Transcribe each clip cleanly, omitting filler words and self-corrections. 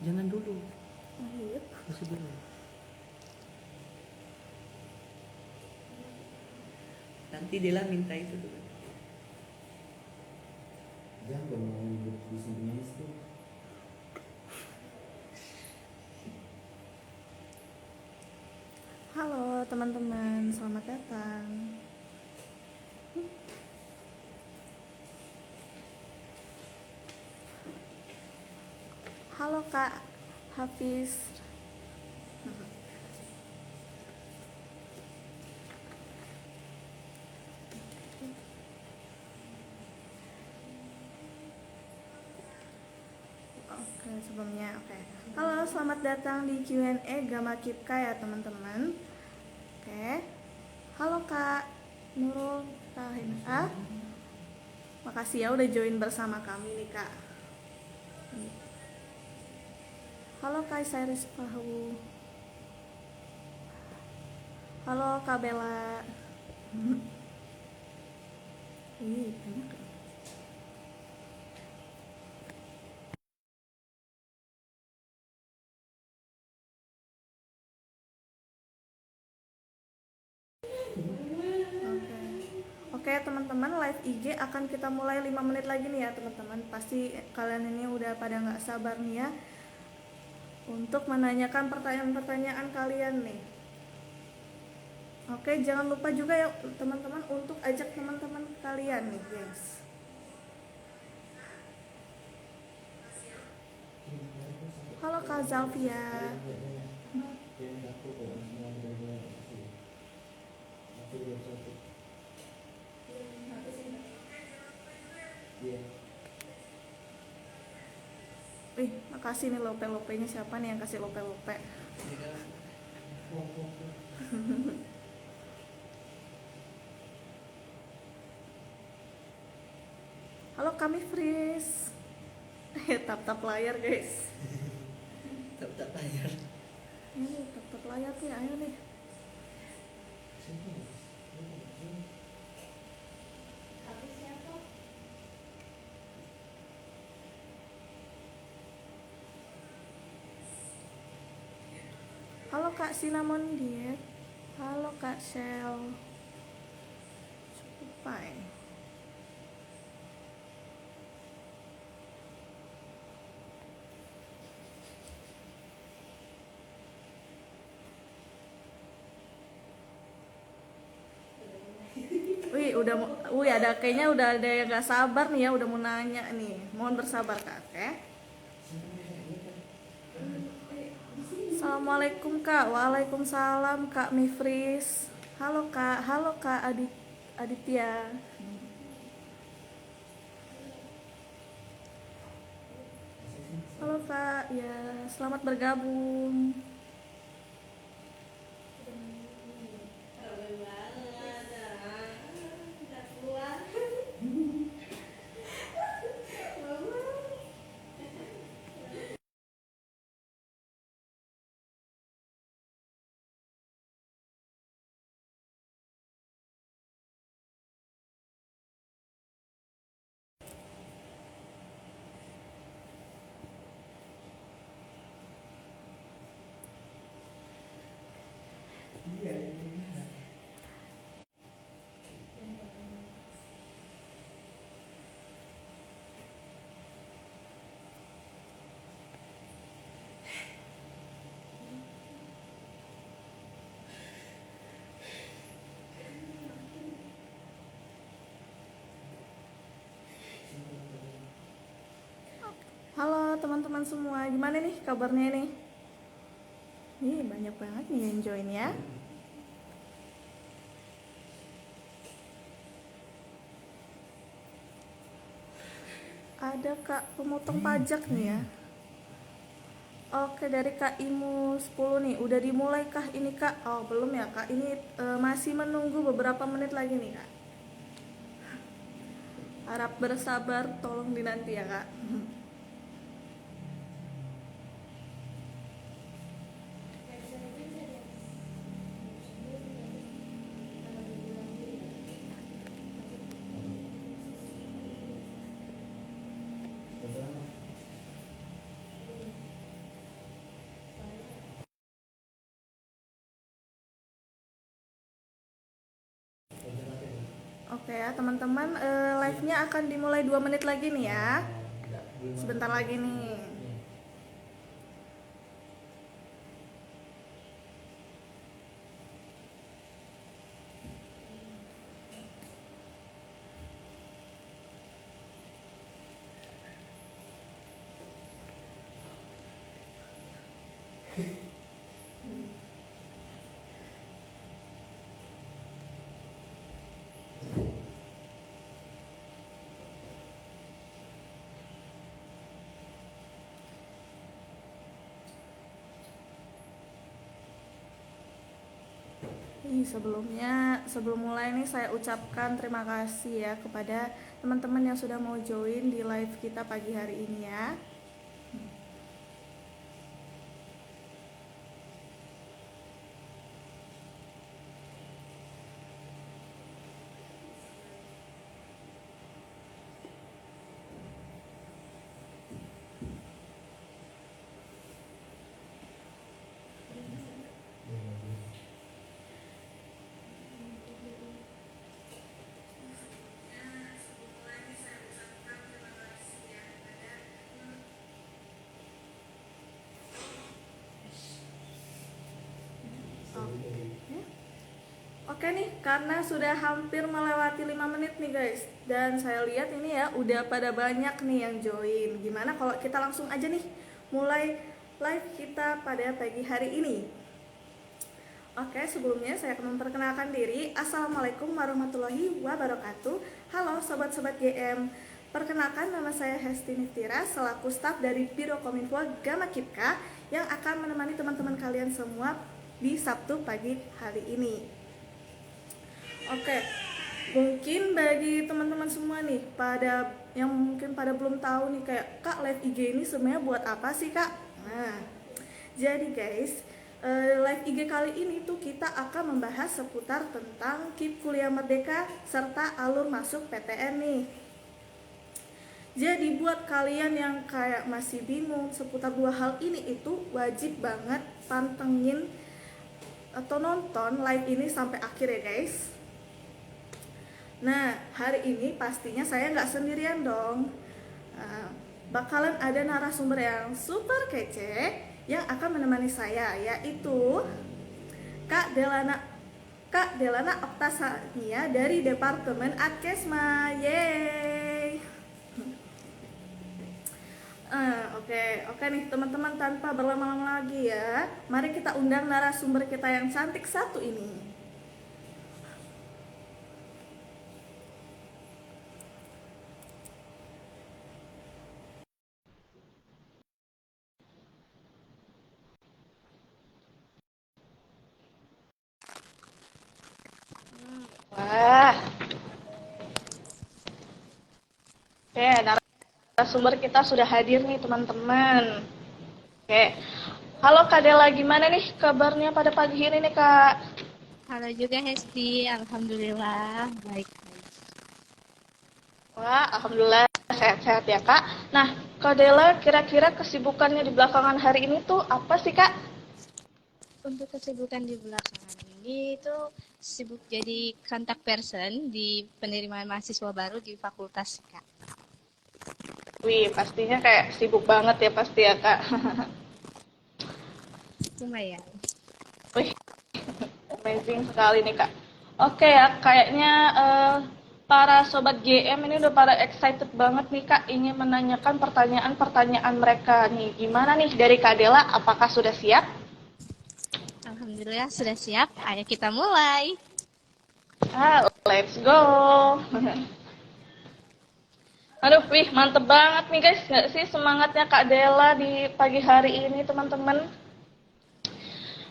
Jangan dulu. Oh, iya. Masih dulu. Nanti Dela minta itu dulu. Jangan mau nyebut di sini itu. Halo teman-teman, selamat datang. Halo Kak Hafiz. Oke, sebelumnya oke. Halo, selamat datang di Q&A Gama Kipka ya teman-teman. Oke. Halo Kak Nurul Tahina. Makasih ya udah join bersama kami nih Kak. Halo Kak Sairis Pahu. Halo Kak Bella. Banyak ya. Oke teman-teman, live IG akan kita mulai 5 menit lagi nih ya teman-teman. Pasti kalian ini udah pada nggak sabar nih ya untuk menanyakan pertanyaan-pertanyaan kalian nih. Oke, jangan lupa juga ya teman-teman untuk ajak teman-teman kalian nih guys. Halo Kak Zalvia. Makasih nih lope-lopenya, siapa nih yang kasih lope-lope? Halo kami Fris. Tap-tap layar guys. Tap-tap layar. Ini tap-tap layar nih, ayo nih. Halo Kak Cinnamon Diet. Halo Kak Shell. Cukup fine. Kayaknya udah ada yang gak sabar nih ya, udah mau nanya nih. Mohon bersabar Kak, oke? Assalamualaikum Kak. Waalaikumsalam Kak Mifris. Halo Kak Aditya. Halo Kak, ya selamat bergabung. Halo teman-teman semua, gimana nih kabarnya nih? Banyak banget nih yang join ya. Ada Kak pemotong pajak nih ya. Oke, dari Kak Imu 10 nih, udah dimulai kah ini Kak? Oh belum ya Kak, ini masih menunggu beberapa menit lagi nih Kak. Harap bersabar, tolong dinanti ya Kak. Oke ya teman-teman, live-nya akan dimulai 2 menit lagi nih ya. Sebentar lagi nih. Sebelum mulai nih saya ucapkan terima kasih ya kepada teman-teman yang sudah mau join di live kita pagi hari ini ya. Oke nih, karena sudah hampir melewati 5 menit nih guys. Dan saya lihat ini ya, udah pada banyak nih yang join. Gimana kalau kita langsung aja nih, mulai live kita pada pagi hari ini. Oke, sebelumnya saya akan memperkenalkan diri. Assalamualaikum warahmatullahi wabarakatuh. Halo sobat-sobat GM. Perkenalkan, nama saya Hesti Niftira, selaku staf dari Biro Kominfo Gama Kipka yang akan menemani teman-teman kalian semua di Sabtu pagi hari ini. Oke, mungkin bagi teman-teman semua nih yang mungkin pada belum tahu nih kayak Kak, live IG ini sebenarnya buat apa sih Kak? Nah, jadi guys, live IG kali ini tuh kita akan membahas seputar tentang KIP Kuliah Merdeka serta alur masuk PTN nih. Jadi buat kalian yang kayak masih bingung seputar dua hal ini, itu wajib banget pantengin atau nonton live ini sampai akhir ya guys. Nah, hari ini pastinya saya nggak sendirian dong. Bakalan ada narasumber yang super kece yang akan menemani saya, yaitu Kak Delana Oktasania dari Departemen Adkesma. Yeay. Oke nih teman-teman, tanpa berlama-lama lagi ya, mari kita undang narasumber kita yang cantik satu ini. Wah. Oke, narasumber kita sudah hadir nih teman-teman. Oke. Halo Kak Dela, gimana nih kabarnya pada pagi ini nih Kak? Halo juga Hesti, alhamdulillah baik. Wah, alhamdulillah sehat-sehat ya Kak. Nah, Kak Dela, kira-kira kesibukannya di belakangan hari ini tuh apa sih Kak? Untuk kesibukan di belakangan ini itu sibuk jadi contact person di penerimaan mahasiswa baru di fakultas Kak. Wih, pastinya kayak sibuk banget ya pasti ya Kak. Lumayan. Wih, amazing sekali nih Kak. Oke ya, kayaknya para sobat GM ini udah pada excited banget nih Kak, ingin menanyakan pertanyaan-pertanyaan mereka nih. Gimana nih dari Kak Dela, apakah sudah siap? Alhamdulillah sudah siap, ayo kita mulai. Let's go. Aduh, wih, mantep banget nih guys, nggak sih semangatnya Kak Dela di pagi hari ini teman-teman?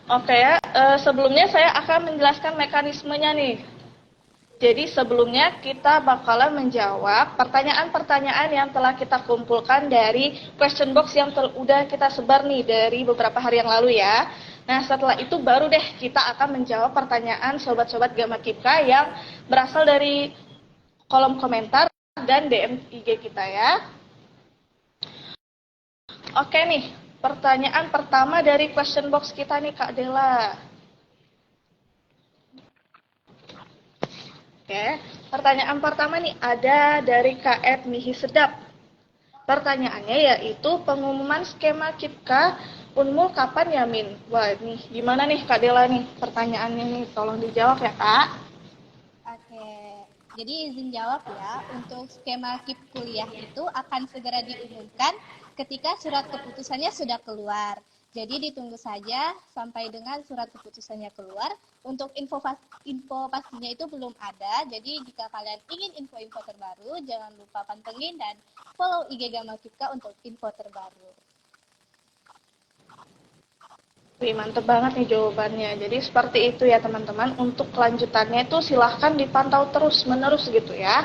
Oke ya, sebelumnya saya akan menjelaskan mekanismenya nih. Jadi sebelumnya kita bakalan menjawab pertanyaan-pertanyaan yang telah kita kumpulkan dari question box yang udah kita sebar nih dari beberapa hari yang lalu ya. Nah setelah itu baru deh kita akan menjawab pertanyaan sobat-sobat Gama Kipka yang berasal dari kolom komentar dan DM IG kita ya. Oke nih, pertanyaan pertama dari question box kita nih Kak Dela. Oke, pertanyaan pertama nih ada dari KF Mihi Sedap. Pertanyaannya yaitu pengumuman skema KIPKA Unmul kapan ya Min? Wah nih gimana nih Kak Dela nih pertanyaannya nih, tolong dijawab ya Kak. Oke, jadi izin jawab ya, untuk skema KIP kuliah itu akan segera diumumkan ketika surat keputusannya sudah keluar. Jadi ditunggu saja sampai dengan surat keputusannya keluar. Untuk info pastinya itu belum ada, jadi jika kalian ingin info-info terbaru, jangan lupa pantengin dan follow IG Gama Kipka untuk info terbaru. Wih, mantep banget nih jawabannya. Jadi seperti itu ya teman-teman. Untuk kelanjutannya itu silahkan dipantau terus-menerus gitu ya.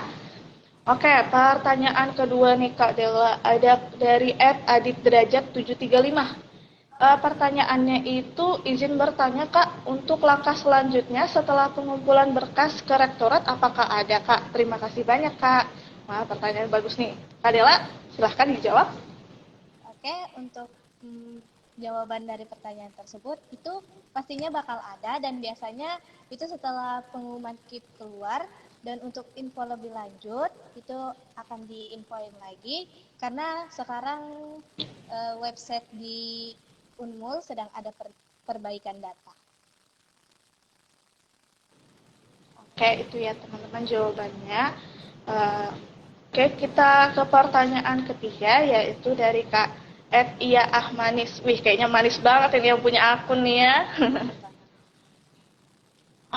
Oke, pertanyaan kedua nih Kak Dela. Ada dari @aditderajat735. Pertanyaannya itu izin bertanya Kak, untuk langkah selanjutnya setelah pengumpulan berkas ke rektorat apakah ada Kak? Terima kasih banyak Kak. Wah, pertanyaan bagus nih. Kak Dela, silahkan dijawab. Oke, untuk jawaban dari pertanyaan tersebut itu pastinya bakal ada dan biasanya itu setelah pengumuman KIP keluar, dan untuk info lebih lanjut itu akan diinfoin lagi karena sekarang website di Unmul sedang ada perbaikan data. Oke, itu ya teman-teman jawabannya. Oke, kita ke pertanyaan ketiga, yaitu dari Kak Iya Ahmanis. Wih, kayaknya manis banget ini yang punya akun nih ya.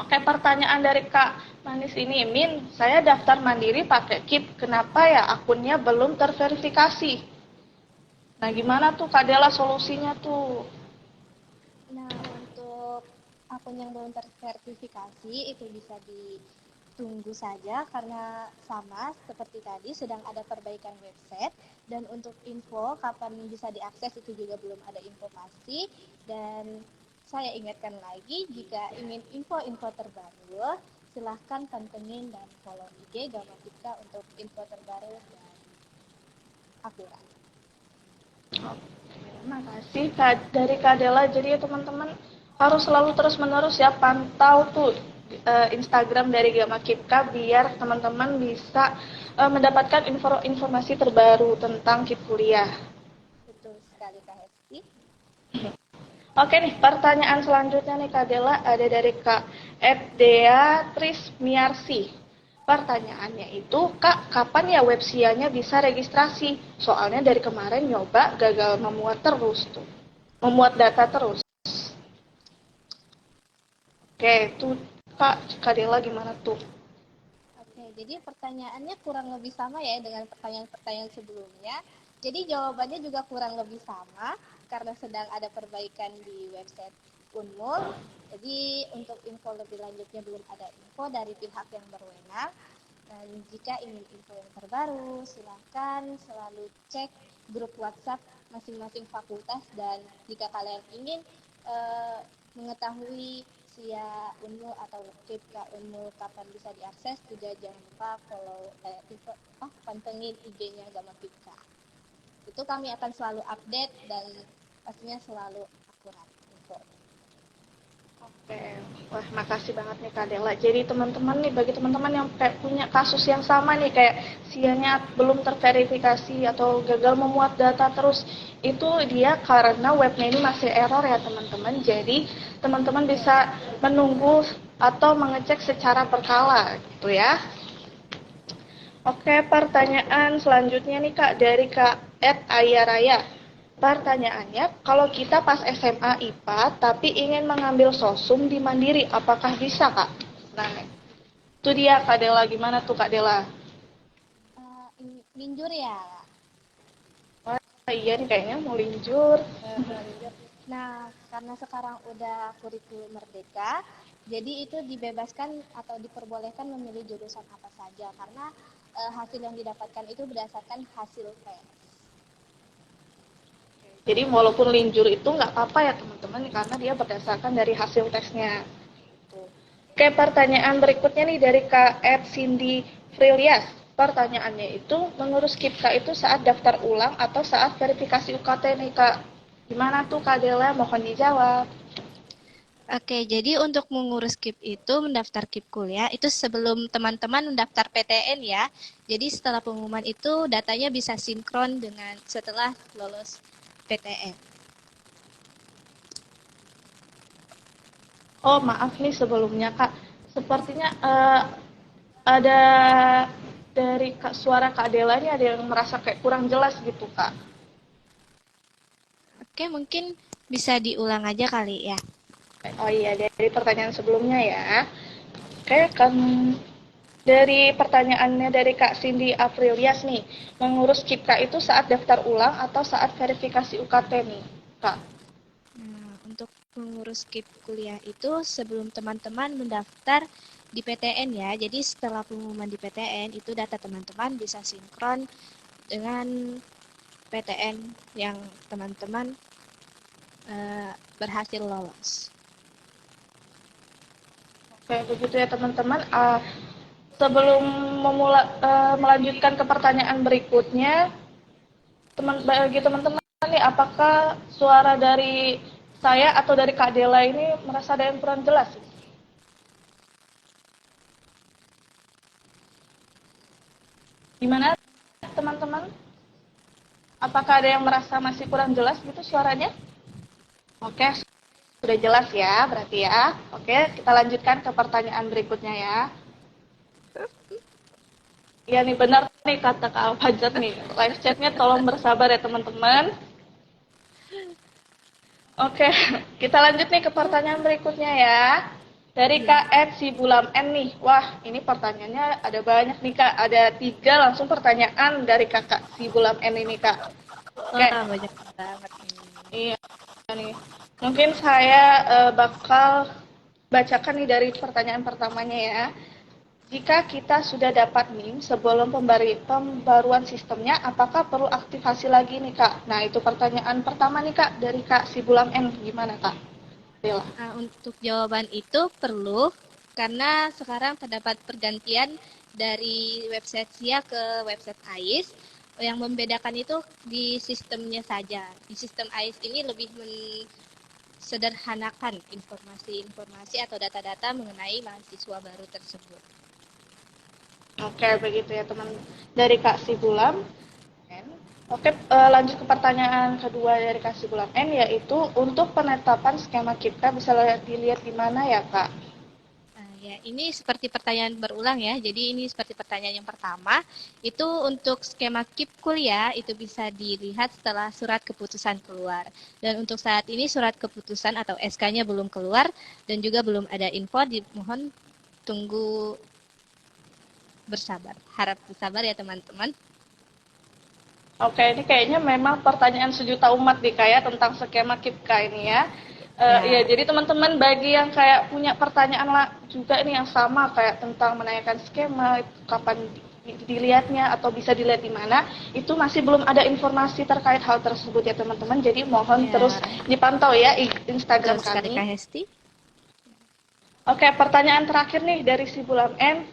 Oke, pertanyaan dari Kak Manis ini, Min, saya daftar mandiri pakai KIP, kenapa ya akunnya belum terverifikasi? Nah, gimana tuh Kak Dela solusinya tuh? Nah, untuk akun yang belum terverifikasi itu bisa ditunggu saja karena sama seperti tadi sedang ada perbaikan website, dan untuk info kapan bisa diakses itu juga belum ada informasi. Dan saya ingatkan lagi, jika ingin info-info terbaru silahkan pantengin dan follow IG Gama Kipka untuk info terbaru dan akurat. Terima kasih dari Kak Dela. Jadi ya teman-teman harus selalu terus-menerus ya pantau tuh Instagram dari Gama Kipka biar teman-teman bisa mendapatkan informasi terbaru tentang KIP kuliah. Betul sekali Kak Hesti. Oke nih, pertanyaan selanjutnya nih Kak Dela ada dari Kak Dea Trismiarsi. Pertanyaannya itu, Kak, kapan ya websianya bisa registrasi? Soalnya dari kemarin nyoba gagal memuat terus tuh. Memuat data terus. Oke, tuh Kak Dela gimana tuh? Oke, jadi pertanyaannya kurang lebih sama ya dengan pertanyaan-pertanyaan sebelumnya. Jadi jawabannya juga kurang lebih sama karena sedang ada perbaikan di website Unmul. Jadi untuk info lebih lanjutnya belum ada info dari pihak yang berwenang. Dan jika ingin info yang terbaru, silakan selalu cek grup WhatsApp masing-masing fakultas, dan jika kalian ingin mengetahui SIA Unmul atau KIPKA Unmul kapan bisa diakses, juga jangan lupa follow pantengin IG-nya Gama KIPKA. Itu kami akan selalu update dan pastinya selalu akurat info. Oke, wah makasih banget nih Kak Dela. Jadi teman-teman nih, bagi teman-teman yang kayak punya kasus yang sama nih, kayak SIA-nya belum terverifikasi atau gagal memuat data terus, itu dia karena webnya ini masih error ya teman-teman. Jadi teman-teman bisa menunggu atau mengecek secara berkala gitu ya. Oke, pertanyaan selanjutnya nih Kak dari Kak Ayaraya. Pertanyaannya, kalau kita pas SMA IPA tapi ingin mengambil sosum di Mandiri, apakah bisa Kak? Nah, itu dia Kak Dela, gimana tuh Kak Dela? Linjur ya. Wah, iya nih kayaknya mau linjur. Nah, karena sekarang udah kurikulum merdeka, jadi itu dibebaskan atau diperbolehkan memilih jurusan apa saja karena hasil yang didapatkan itu berdasarkan hasil tes. Jadi walaupun linjur itu nggak apa-apa ya teman-teman, karena dia berdasarkan dari hasil tesnya. Oke, pertanyaan berikutnya nih dari Kak Cindy Frilias. Pertanyaannya itu, mengurus KIPKA itu saat daftar ulang atau saat verifikasi UKT nih Kak? Gimana tuh Kak Dela? Mohon dijawab. Oke, jadi untuk mengurus KIP itu, mendaftar KIP kuliah, itu sebelum teman-teman mendaftar PTN ya. Jadi setelah pengumuman itu, datanya bisa sinkron dengan setelah lolos PTN. Oh, maaf nih sebelumnya, Kak. Sepertinya ada dari suara Kak Dela ini ada yang merasa kayak kurang jelas gitu, Kak. Oke, mungkin bisa diulang aja kali ya. Oh iya, dari pertanyaan sebelumnya ya. Oke, kan dari pertanyaannya dari Kak Cindy Aprilias nih, mengurus KIPKA itu saat daftar ulang atau saat verifikasi UKT nih, Kak? Nah, untuk mengurus KIP kuliah itu sebelum teman-teman mendaftar di PTN ya. Jadi setelah pengumuman di PTN, itu data teman-teman bisa sinkron dengan PTN yang teman-teman berhasil lolos. Oke, begitu ya teman-teman. Sebelum melanjutkan ke pertanyaan berikutnya, bagi teman-teman nih, apakah suara dari saya atau dari Kak Dela ini merasa ada yang kurang jelas? Gimana teman-teman? Apakah ada yang merasa masih kurang jelas gitu suaranya? Oke, sudah jelas ya berarti ya. Oke, kita lanjutkan ke pertanyaan berikutnya ya. Iya nih benar nih kata Kak Alfajat nih. Live chatnya tolong bersabar ya teman-teman. Oke, kita lanjut nih ke pertanyaan berikutnya ya. Dari Ya. Kak Ed Sibulam N nih. Wah, ini pertanyaannya ada banyak nih Kak. Ada 3 langsung pertanyaan dari Kakak Sibulam N ini Kak. Oke, Wah, banyak banget ini. iya nih. Mungkin saya bakal bacakan nih dari pertanyaan pertamanya ya. Jika kita sudah dapat NIM sebelum pembaruan sistemnya, apakah perlu aktivasi lagi nih Kak? Nah itu pertanyaan pertama nih Kak dari Kak Sibulam N. Gimana Kak? Bella. Untuk jawaban itu perlu karena sekarang terdapat pergantian dari website SIA ke website AIS. Yang membedakan itu di sistemnya saja. Di sistem AIS ini lebih sederhanakan informasi-informasi atau data-data mengenai mahasiswa baru tersebut. Oke, begitu ya teman dari Kak Sibulam N. Oke, lanjut ke pertanyaan kedua dari Kak Sibulam N, yaitu untuk penetapan skema KIPKA bisa dilihat di mana ya Kak? Ya, ini seperti pertanyaan berulang ya. Jadi ini seperti pertanyaan yang pertama. Itu untuk skema KIP kuliah itu bisa dilihat setelah surat keputusan keluar. Dan untuk saat ini surat keputusan atau SK-nya belum keluar dan juga belum ada info. Dimohon tunggu bersabar. Harap bersabar ya teman-teman. Oke, ini kayaknya memang pertanyaan sejuta umat nih kayak tentang skema KIPKA ini ya. Ya, Ya. jadi teman-teman bagi yang kayak punya pertanyaan lah juga ini yang sama kayak tentang menanyakan skema, kapan dilihatnya atau bisa dilihat di mana, itu masih belum ada informasi terkait hal tersebut ya teman-teman. Jadi mohon Ya. terus dipantau ya Instagram Betul sekali kami. Kak Hesti. Oke, pertanyaan terakhir nih dari si Bulam N,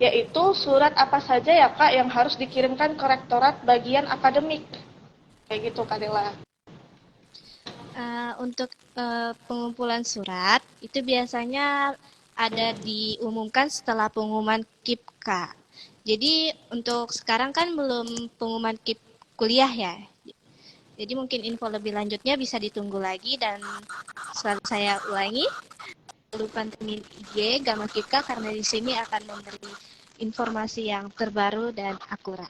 yaitu surat apa saja ya Kak yang harus dikirimkan ke rektorat bagian akademik? Kayak gitu Kak Dela. Untuk pengumpulan surat itu biasanya ada diumumkan setelah pengumuman KIPKA. Jadi untuk sekarang kan belum pengumuman KIP kuliah ya. Jadi mungkin info lebih lanjutnya bisa ditunggu lagi dan selalu saya ulangi, lalu pantengin IG Gama KIPKA karena di sini akan memberi informasi yang terbaru dan akurat.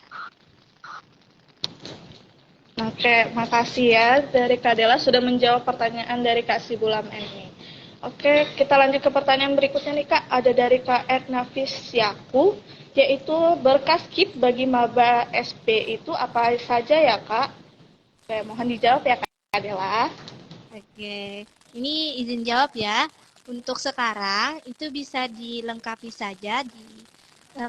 Oke, makasih ya dari Kak Dela sudah menjawab pertanyaan dari Kak Sibulam ini. Oke, kita lanjut ke pertanyaan berikutnya nih Kak. Ada dari Kak Edna Fisyaku, yaitu berkas KIP bagi maba SP itu apa saja ya Kak? Oke, mohon dijawab ya Kak Dela. Oke, ini izin jawab ya. Untuk sekarang itu bisa dilengkapi saja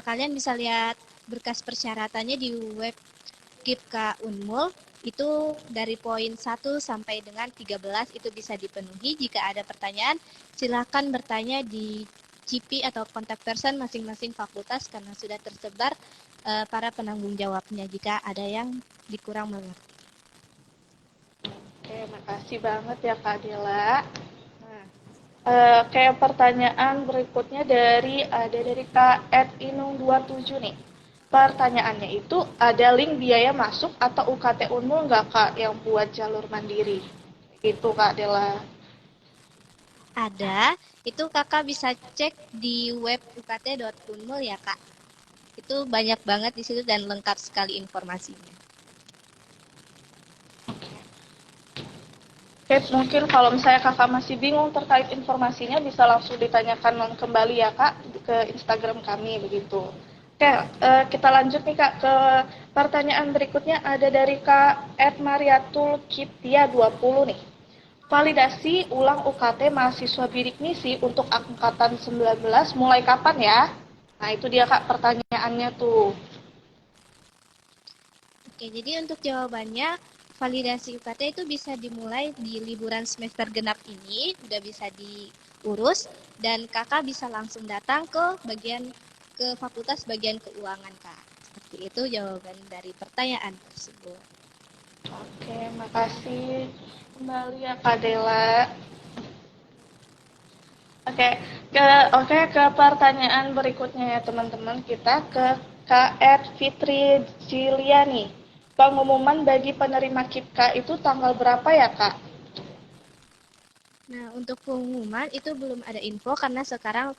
kalian bisa lihat berkas persyaratannya di web KIPKA Unmul. Itu dari poin 1 sampai dengan 13 itu bisa dipenuhi. Jika ada pertanyaan, silakan bertanya di CP atau kontak person masing-masing fakultas karena sudah tersebar para penanggung jawabnya jika ada yang dikurang mengerti. Oke, makasih banget ya Kak Dela. Kayak pertanyaan berikutnya dari Kak Inung27 nih. Pertanyaannya itu ada link biaya masuk atau UKT Unmul nggak Kak yang buat jalur mandiri? Itu Kak Dela. Ada, itu kakak bisa cek di web ukt.unmul ya kak. Itu banyak banget di situ dan lengkap sekali informasinya. Oke, mungkin kalau misalnya kakak masih bingung terkait informasinya bisa langsung ditanyakan kembali ya kak ke Instagram kami begitu. Oke, kita lanjut nih kak ke pertanyaan berikutnya ada dari kak Mariatul Kiptia 20 nih. Validasi ulang UKT mahasiswa bidik misi untuk angkatan 19 mulai kapan ya? Nah itu dia kak pertanyaannya tuh. Oke, jadi untuk jawabannya, validasi UKT itu bisa dimulai di liburan semester genap ini, udah bisa diurus, dan kakak bisa langsung datang ke fakultas bagian keuangan kak. Seperti itu jawaban dari pertanyaan tersebut. Oke, makasih kembali ya Kak Dela. Oke, ke pertanyaan berikutnya ya teman-teman. Kita ke KR Fitri Jiliani. Pengumuman bagi penerima KIPKA itu tanggal berapa ya Kak? Nah, untuk pengumuman itu belum ada info karena sekarang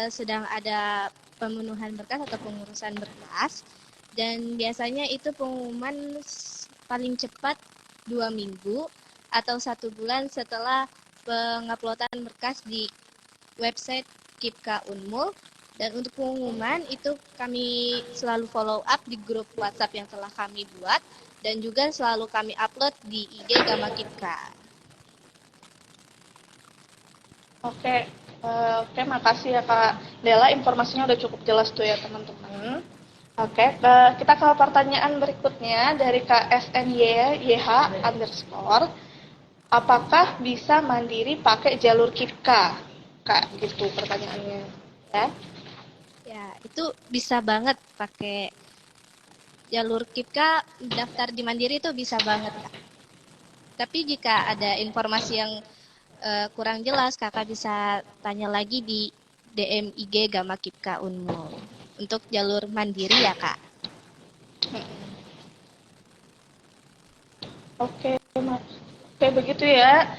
sedang ada pemenuhan berkas atau pengurusan berkas. Dan biasanya itu pengumuman paling cepat 2 minggu atau 1 bulan setelah penguploadan berkas di website KIPKA Unmul. Dan untuk pengumuman itu kami selalu follow up di grup WhatsApp yang telah kami buat dan juga selalu kami upload di IG Gama KIPKA. Oke, makasih ya Kak Dela. Informasinya udah cukup jelas tuh ya teman-teman. Oke, kita ke pertanyaan berikutnya dari Kak SNY YH underscore. Apakah bisa mandiri pakai jalur KIPKA? Kak, gitu pertanyaannya. Ya. Ya, itu bisa banget pakai jalur KIPKA, daftar di Mandiri itu bisa banget, Kak. Tapi jika ada informasi yang kurang jelas, kakak bisa tanya lagi di DM IG Gama KIPKA Unmul. Untuk jalur mandiri ya, Kak. Oke, Oke, begitu ya.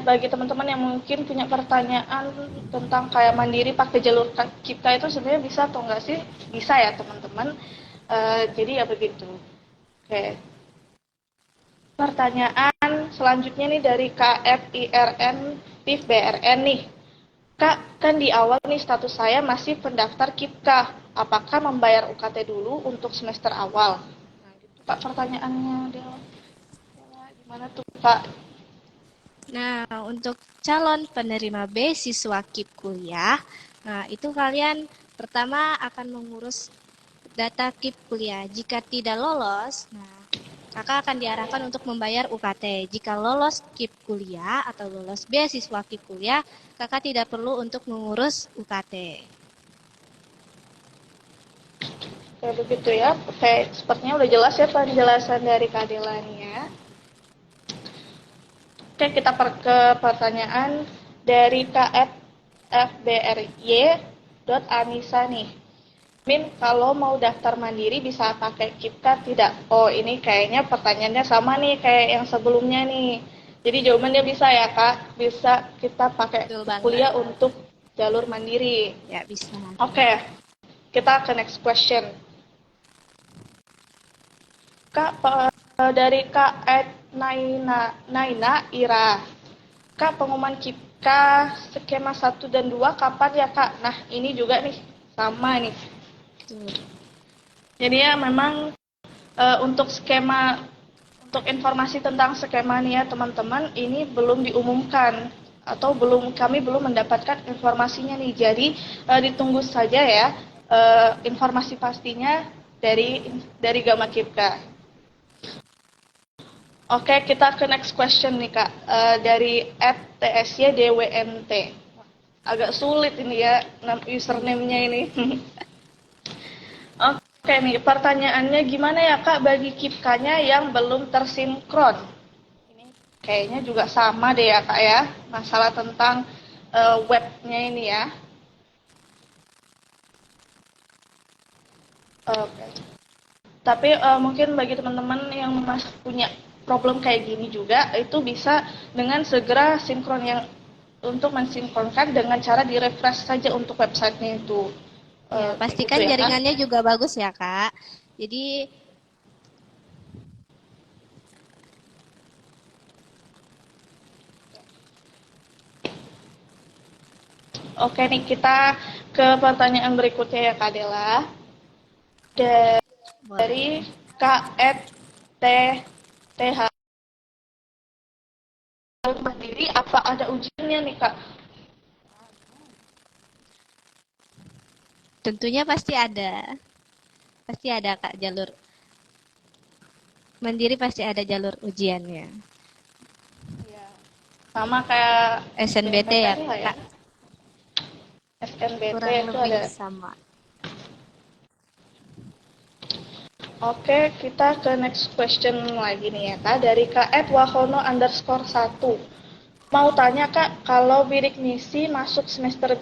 Bagi teman-teman yang mungkin punya pertanyaan tentang kayak mandiri pakai jalur kita itu sebenarnya bisa atau enggak sih? Bisa ya teman-teman. Jadi ya begitu. Oke. Pertanyaan selanjutnya nih dari KFIRN TIF BRN nih. Kak, kan di awal nih status saya masih pendaftar KIPKA. Apakah membayar UKT dulu untuk semester awal? Nah, gitu Kak pertanyaannya Del. Gimana tuh Kak? Nah, untuk calon penerima beasiswa KIP kuliah, nah itu kalian pertama akan mengurus data KIP kuliah. Jika tidak lolos, nah kakak akan diarahkan untuk membayar UKT. Jika lolos KIP kuliah atau lolos beasiswa KIP kuliah, kakak tidak perlu untuk mengurus UKT. Kayak begitu ya. Oke, sepertinya udah jelas ya penjelasan dari Kak Dela nih ya. Oke, kita ke pertanyaan dari KFBRY.Anissa nih. Min, kalau mau daftar mandiri bisa pakai KIPKA tidak? Oh, ini kayaknya pertanyaannya sama nih kayak yang sebelumnya nih. Jadi jawabannya bisa ya, Kak. Bisa kita pakai kuliah untuk jalur mandiri. Ya, bisa. Oke, kita ke next question. Kak, dari Kak Naina Ira. Kak, pengumuman KIPKA skema 1 dan 2 kapan ya, Kak? Nah, ini juga nih, sama nih. Jadi ya memang untuk informasi tentang skema nih ya teman-teman, ini belum diumumkan atau kami belum mendapatkan informasinya nih. Jadi ditunggu saja ya informasi pastinya dari Gama KIPKA. Oke, kita ke next question nih Kak, dari @tsydwnt. Agak sulit ini ya username-nya ini. Oke nih, pertanyaannya gimana ya Kak bagi KIPKA-nya yang belum tersinkron? Ini kayaknya juga sama deh ya Kak ya, masalah tentang webnya ini ya. Oke. Tapi mungkin bagi teman-teman yang masih punya problem kayak gini juga, itu bisa dengan segera sinkron yang untuk mensinkronkan dengan cara di-refresh saja untuk websitenya itu. Ya, Kayak pastikan gitu ya, Kak. jaringannya juga bagus ya, Kak. Jadi, Oke nih, kita ke pertanyaan berikutnya ya, Kak Dela. boleh. Dari KFTTH Mandiri, apa ada ujiannya nih, Kak? Tentunya pasti ada. Pasti ada, Kak, jalur. Mandiri pasti ada jalur ujiannya. Ya, sama kayak SNBT ya, BMPTN lah ya. Kak. SNBT Kurang itu lebih ada. sama. Oke, kita ke next question lagi nih ya, Kak. Dari Kak @wahono_1. Mau tanya, Kak, kalau bidik misi masuk semester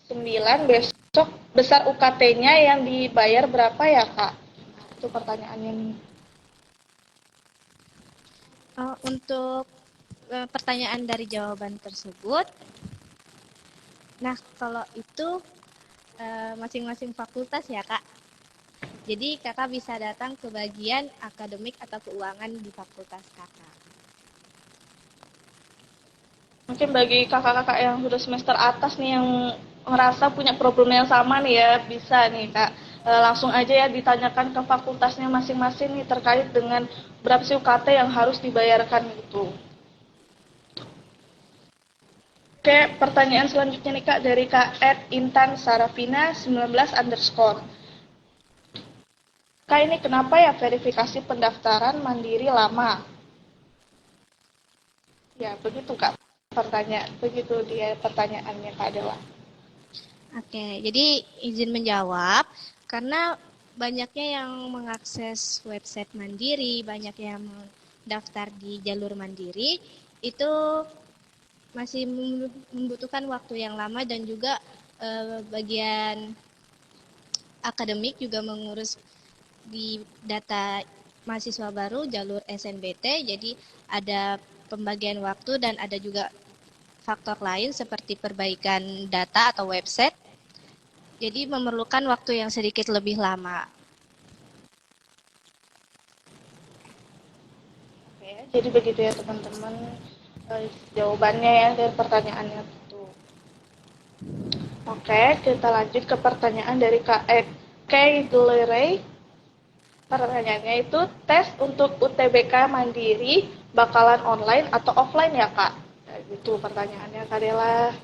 9 besok, besar UKT-nya yang dibayar berapa ya, Kak? Itu pertanyaannya nih. Untuk pertanyaan dari jawaban tersebut, nah kalau itu masing-masing fakultas ya, Kak. Jadi kakak bisa datang ke bagian akademik atau keuangan di fakultas kakak. Mungkin bagi kakak-kakak yang sudah semester atas nih yang ngerasa punya problem yang sama nih ya, bisa nih Kak. Langsung aja ya ditanyakan ke fakultasnya masing-masing nih terkait dengan berapa sih UKT yang harus dibayarkan gitu. Oke, pertanyaan selanjutnya nih Kak dari Kak Intan Sarafina 19_. Kak, ini kenapa ya verifikasi pendaftaran mandiri lama? Ya, begitu Kak. Begitu dia pertanyaannya Kak Dewa. Oke, jadi izin menjawab karena banyaknya yang mengakses website mandiri, banyak yang mendaftar di jalur mandiri, itu masih membutuhkan waktu yang lama dan juga bagian akademik juga mengurus di data mahasiswa baru jalur SNBT, jadi ada pembagian waktu dan ada juga faktor lain seperti perbaikan data atau website, jadi memerlukan waktu yang sedikit lebih lama. Oke, jadi begitu ya teman-teman jawabannya ya dari pertanyaannya itu. Oke, kita lanjut ke pertanyaan dari Kak Kay Deleray. Pertanyaannya itu, tes untuk UTBK Mandiri bakalan online atau offline ya Kak? Nah, gitu pertanyaannya Kak Dela.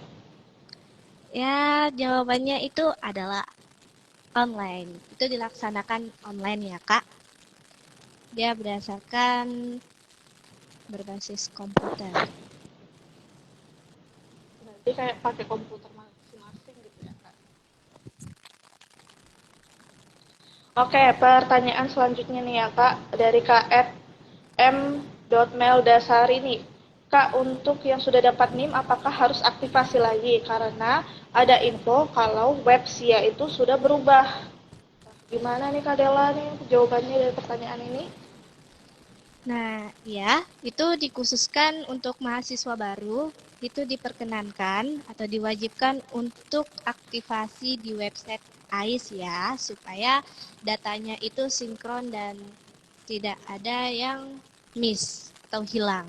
Ya, jawabannya itu adalah online. Itu dilaksanakan online ya, Kak. Dia berdasarkan berbasis komputer. Berarti kayak pakai komputer masing-masing gitu ya Kak? Oke, pertanyaan selanjutnya nih ya Kak, dari Kak M.Meldasari nih. Kak, untuk yang sudah dapat NIM, apakah harus aktivasi lagi? Karena ada info kalau web SIA itu sudah berubah. Gimana nih Kak Dela nih jawabannya dari pertanyaan ini? Nah, ya, itu dikhususkan untuk mahasiswa baru, itu diperkenankan atau diwajibkan untuk aktivasi di website AIS ya, supaya datanya itu sinkron dan tidak ada yang miss atau hilang.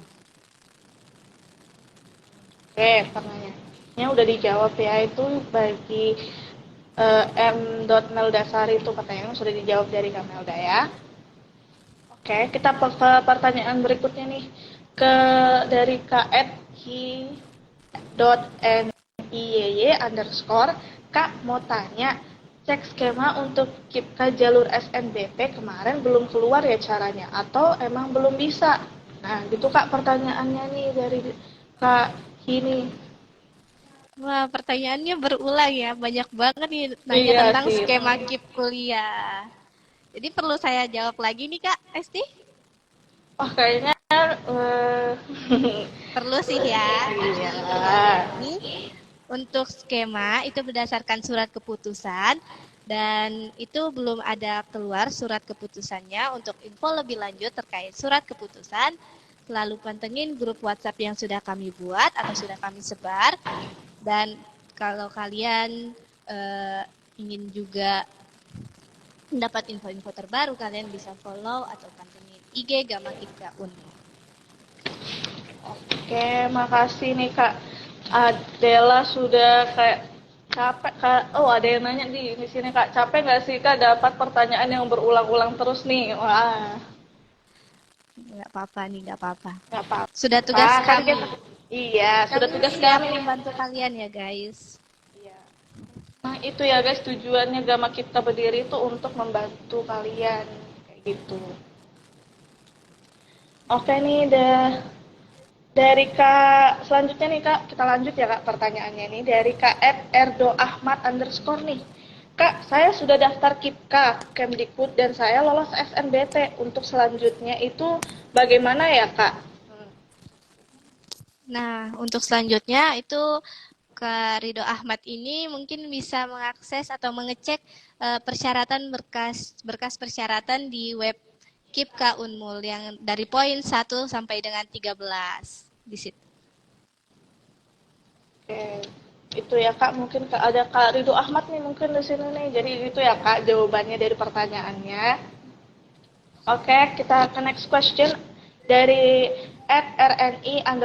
Oke, pertanyaannya udah dijawab ya, itu bagi M.Meldasari itu pertanyaan sudah dijawab dari Kamelda ya. Oke, kita ke pertanyaan berikutnya nih. Dari Ki.NIYY_. Kak mau tanya, cek skema untuk KIPKA jalur SNBP kemarin belum keluar ya caranya atau emang belum bisa? Nah, gitu Kak pertanyaannya nih dari Kak Hini. Wah, pertanyaannya berulang ya. Banyak banget nih nanya Iya tentang sih. skema KIP kuliah. Jadi perlu saya jawab lagi nih, Kak Esti? Wah, kayaknya eh, Perlu sih ya. iya. Jawab lagi. Untuk skema itu berdasarkan surat keputusan dan itu belum ada keluar surat keputusannya. Untuk info lebih lanjut terkait surat keputusan, selalu pantengin grup WhatsApp yang sudah kami buat atau sudah kami sebar. Dan kalau kalian ingin juga mendapat info-info terbaru, kalian bisa follow atau pantengin IG Gama Kipka Unmul. Oke, makasih nih Kak. Adela sudah kayak capek Kak. Oh, ada yang nanya di sini Kak. Capek nggak sih Kak dapat pertanyaan yang berulang-ulang terus nih? Wah, Nggak apa-apa nih, nggak apa-apa. nggak apa-apa. Sudah tugas Kan kami. iya, sudah Kami tugas siap kami. membantu kalian ya guys. Iya. Nah, itu ya guys, tujuannya Gama Kita berdiri itu untuk membantu kalian kayak gitu. Oke nih, dari Kak selanjutnya nih Kak, kita lanjut ya Kak pertanyaannya nih dari Kak Erdo Ahmad _ nih. Kak, saya sudah daftar KIPKA Kemdikbud dan saya lolos SNBT. Untuk selanjutnya itu bagaimana ya Kak? Nah, untuk selanjutnya itu Kak Ridho Ahmad ini mungkin bisa mengakses atau mengecek persyaratan berkas persyaratan di web KIPKA Unmul yang dari poin 1 sampai dengan 13 di situ. Oke, itu ya Kak, mungkin ada Kak Ridho Ahmad nih mungkin di sini nih. Jadi itu ya Kak jawabannya dari pertanyaannya. Oke, kita ke next question dari @rni_adn_.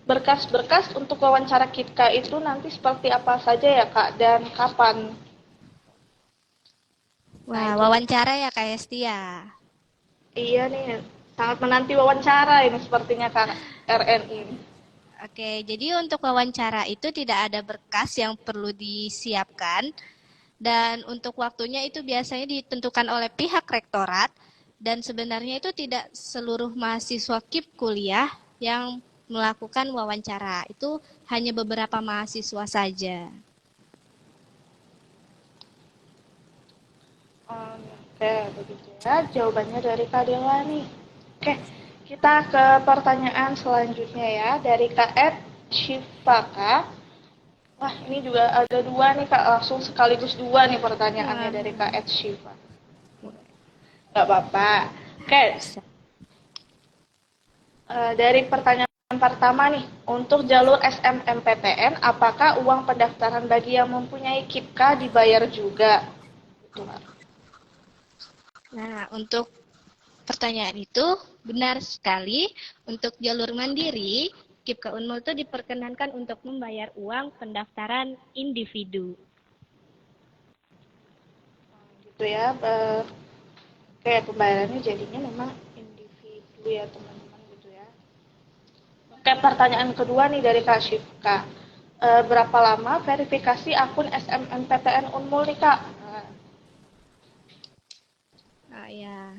Berkas-berkas untuk wawancara KIPKA itu nanti seperti apa saja ya Kak dan kapan? Wah, wawancara ya Kak Hesti ya. Iya nih, sangat menanti wawancara ini sepertinya Kak RNI. Oke, jadi untuk wawancara itu tidak ada berkas yang perlu disiapkan dan untuk waktunya itu biasanya ditentukan oleh pihak rektorat dan sebenarnya itu tidak seluruh mahasiswa KIP kuliah yang melakukan wawancara, itu hanya beberapa mahasiswa saja. Oke, begitu ya jawabannya dari Kak Dela nih. Oke, kita ke pertanyaan selanjutnya ya dari Kak Shifaka. Wah, ini juga ada dua nih Kak, langsung sekaligus dua nih pertanyaannya dari Kak Shifa. Gak apa-apa. Oke, dari pertanyaan pertama nih, untuk jalur SMMPTN, apakah uang pendaftaran bagi yang mempunyai KIPKA dibayar juga? Gitu, Kak. Nah, untuk pertanyaan itu benar sekali. Untuk jalur mandiri, KIPKA Unmul itu diperkenankan untuk membayar uang pendaftaran individu. Gitu ya. Kayak pembayarannya jadinya memang individu ya teman-teman gitu ya. Oke, pertanyaan kedua nih dari Kak Shifka. Berapa lama verifikasi akun SMMPTN Unmul nih Kak?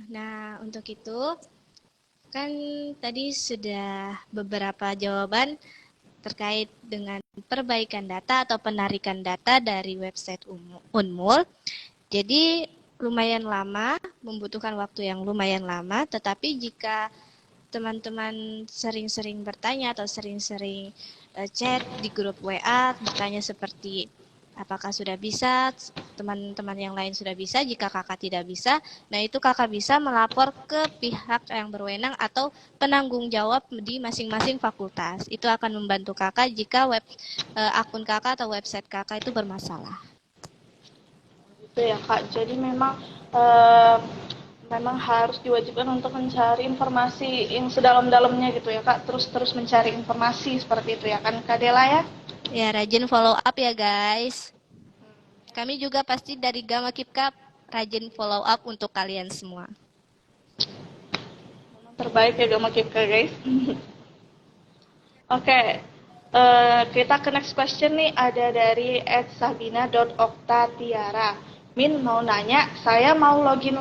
Nah, untuk itu kan tadi sudah beberapa jawaban terkait dengan perbaikan data atau penarikan data dari website Unmul. Jadi lumayan lama, membutuhkan waktu yang lumayan lama, tetapi jika teman-teman sering-sering bertanya atau sering-sering chat di grup WA, bertanya seperti apakah sudah bisa, teman-teman yang lain sudah bisa, jika kakak tidak bisa, nah itu kakak bisa melapor ke pihak yang berwenang atau penanggung jawab di masing-masing fakultas. Itu akan membantu kakak jika akun kakak atau website kakak itu bermasalah. Itu ya Kak, jadi memang harus diwajibkan untuk mencari informasi yang sedalam-dalamnya gitu ya Kak, terus mencari informasi seperti itu ya kan Kak Dela ya? Ya, rajin follow up ya guys. Kami juga pasti dari Gama Kipka rajin follow up untuk kalian semua. Terbaik ya Gama Kipka guys. Oke, kita ke next question nih, ada dari @sabina.oktatiara. Min mau nanya, saya mau login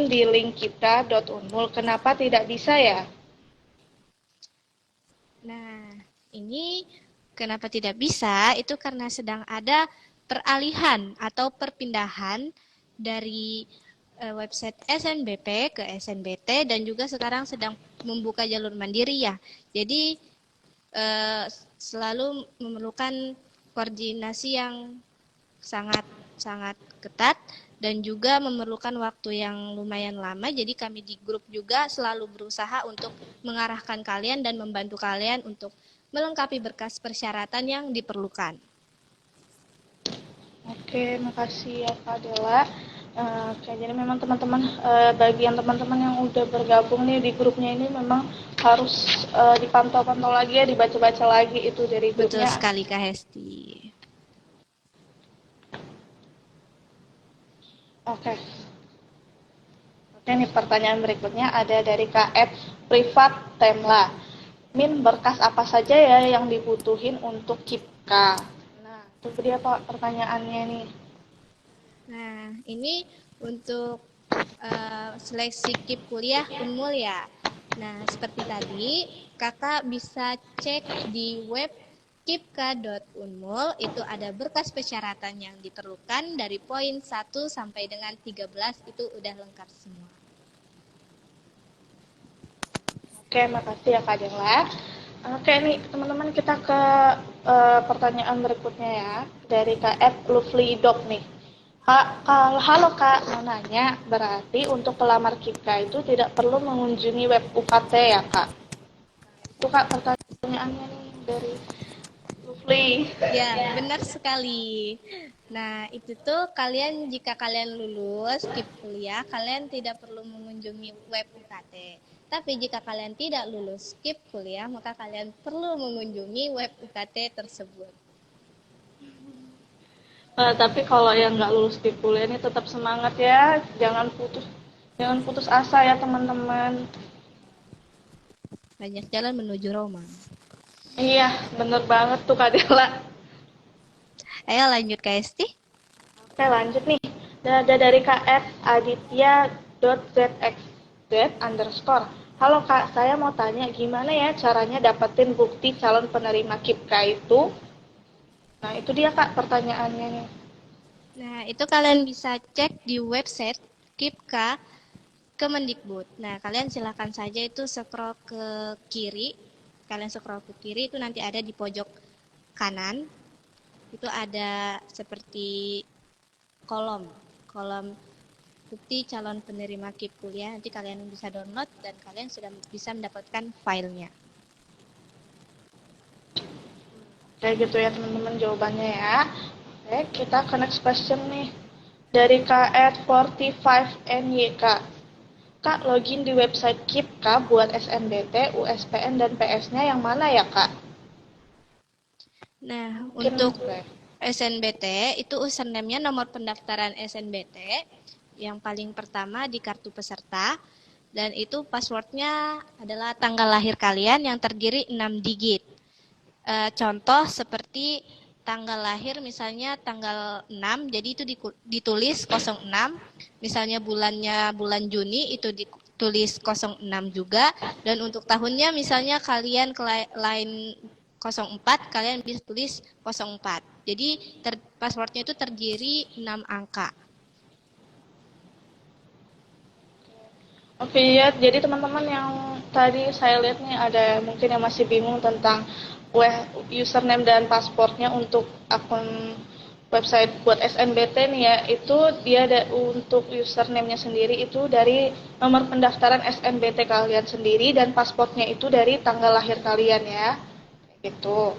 di link kita.unmul, kenapa tidak bisa ya? Nah, ini kenapa tidak bisa? Itu karena sedang ada peralihan atau perpindahan dari website SNBP ke SNBT dan juga sekarang sedang membuka jalur mandiri ya. Jadi selalu memerlukan koordinasi yang sangat sangat ketat dan juga memerlukan waktu yang lumayan lama. Jadi kami di grup juga selalu berusaha untuk mengarahkan kalian dan membantu kalian untuk melengkapi berkas persyaratan yang diperlukan. Oke, makasih ya Kak Dela. Oke, jadi memang teman-teman, bagian teman-teman yang udah bergabung nih di grupnya ini memang harus dipantau-pantau lagi ya, dibaca-baca lagi itu dari Betul grupnya. sekali Kak Hesti. Oke. Oke, nih pertanyaan berikutnya ada dari KF Privat Temla. Min, berkas apa saja ya yang dibutuhin untuk KIPKA? Nah, itu dia Pak pertanyaannya nih. Nah, ini untuk seleksi KIP kuliah Unmul ya. Nah, seperti tadi, kakak bisa cek di web kipka.unmul, itu ada berkas persyaratan yang diperlukan dari poin 1 sampai dengan 13, itu udah lengkap semua. Oke, makasih ya Kak Dela. Oke nih teman-teman, kita ke pertanyaan berikutnya ya, dari KF Lovely Dog nih. Halo Kak, mau nanya, berarti untuk pelamar KIPKA itu tidak perlu mengunjungi web UKT ya Kak? Itu Kak pertanyaannya nih dari Lovely. Ya, benar sekali. Nah, itu tuh jika kalian lulus KIP kuliah, kalian tidak perlu mengunjungi web UKT. Tapi jika kalian tidak lulus KIP kuliah, maka kalian perlu mengunjungi web UKT tersebut. Tapi kalau yang nggak lulus di kuliah ini tetap semangat ya, jangan putus asa ya teman-teman. Banyak jalan menuju Roma. Iya, bener banget tuh Kak Dela. Ayo lanjut Kak Esti. Oke, lanjut nih. Ada dari KF Aditya.zxz_. Halo Kak, saya mau tanya gimana ya caranya dapetin bukti calon penerima KIPKA itu? Nah, itu dia Kak pertanyaannya nih. Nah, itu kalian bisa cek di website KIPKA Kemendikbud. Nah, kalian silakan saja itu scroll ke kiri. Kalian scroll ke kiri itu nanti ada di pojok kanan. Itu ada seperti kolom bukti calon penerima KIP kuliah. Nanti kalian bisa download dan kalian sudah bisa mendapatkan filenya. Kayak gitu ya teman-teman jawabannya ya. Oke, kita ke next question nih. Dari KF45NYK. Kak, login di website KIPKA buat SNBT, USPN, dan PS-nya yang mana ya Kak? Nah, Mungkin untuk SNBT itu username-nya nomor pendaftaran SNBT yang paling pertama di kartu peserta, dan itu passwordnya adalah tanggal lahir kalian yang terdiri 6 digit. Contoh seperti tanggal lahir misalnya tanggal 6, jadi itu ditulis 06, misalnya bulan Juni itu ditulis 06 juga, dan untuk tahunnya misalnya kalian lain 04, kalian bisa tulis 04. Jadi passwordnya itu terdiri 6 angka. Oke ya, jadi teman-teman yang tadi saya lihat nih ada mungkin yang masih bingung tentang username dan pasportnya untuk akun website buat SNBT nih ya, itu dia ada untuk username-nya sendiri itu dari nomor pendaftaran SNBT kalian sendiri dan pasportnya itu dari tanggal lahir kalian ya. Gitu.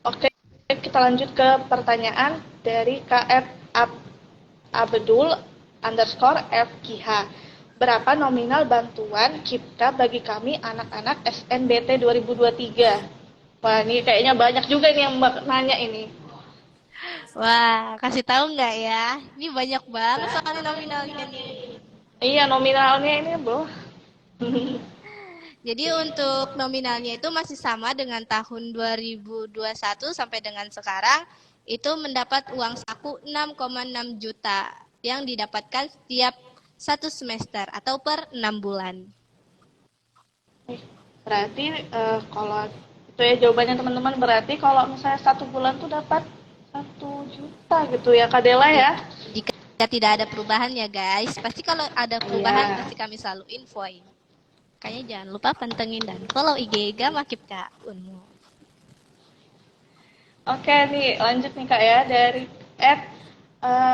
Oke, kita lanjut ke pertanyaan dari KF Abdul_FKH. Berapa nominal bantuan KIPKA bagi kami anak-anak SNBT 2023? Wah, ini kayaknya banyak juga nih yang nanya ini. Wah, kasih tahu nggak ya? Ini banyak banget soalnya nominalnya nih. Iya, nominalnya ini, Bro. Jadi untuk nominalnya itu masih sama dengan tahun 2021 sampai dengan sekarang, itu mendapat uang saku 6,6 juta yang didapatkan setiap 1 semester atau per 6 bulan. Berarti kalau itu ya jawabannya teman-teman, berarti kalau misalnya 1 bulan tuh dapat 1 juta gitu ya Kak Dela ya? Jika tidak ada perubahan ya guys, pasti kalau ada perubahan pasti kami selalu infoin. Makanya jangan lupa pantengin dan follow IG Gama Kipka Unmul. Oke nih, lanjut nih Kak ya, dari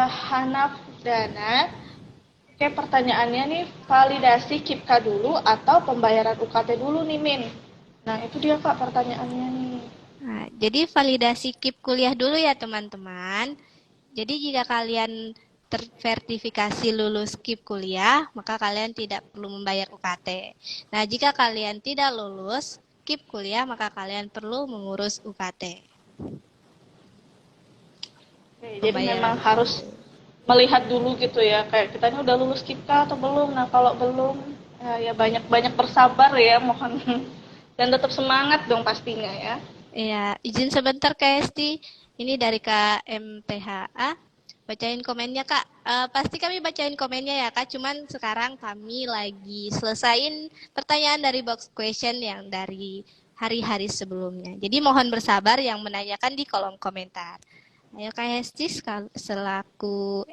@Hanafdana. Oke, pertanyaannya nih, validasi KIPKA dulu atau pembayaran UKT dulu nih Min? Nah itu dia Kak pertanyaannya nih. Nah, jadi validasi KIP kuliah dulu ya teman-teman. Jadi jika kalian terverifikasi lulus KIP kuliah, maka kalian tidak perlu membayar UKT. Nah, jika kalian tidak lulus KIP kuliah, maka kalian perlu mengurus UKT. Oke, jadi memang harus melihat dulu gitu ya, kayak kita ini udah lulus KIPKA atau belum. Nah kalau belum, ya banyak-banyak bersabar ya, mohon. Dan tetap semangat dong pastinya ya. Iya, izin sebentar Kak Esti. Ini dari Kak MTHA. Bacain komennya Kak. Pasti kami bacain komennya ya Kak. Cuman sekarang kami lagi selesain pertanyaan dari box question yang dari hari-hari sebelumnya. Jadi mohon bersabar yang menanyakan di kolom komentar. Ayo Kak Esti selaku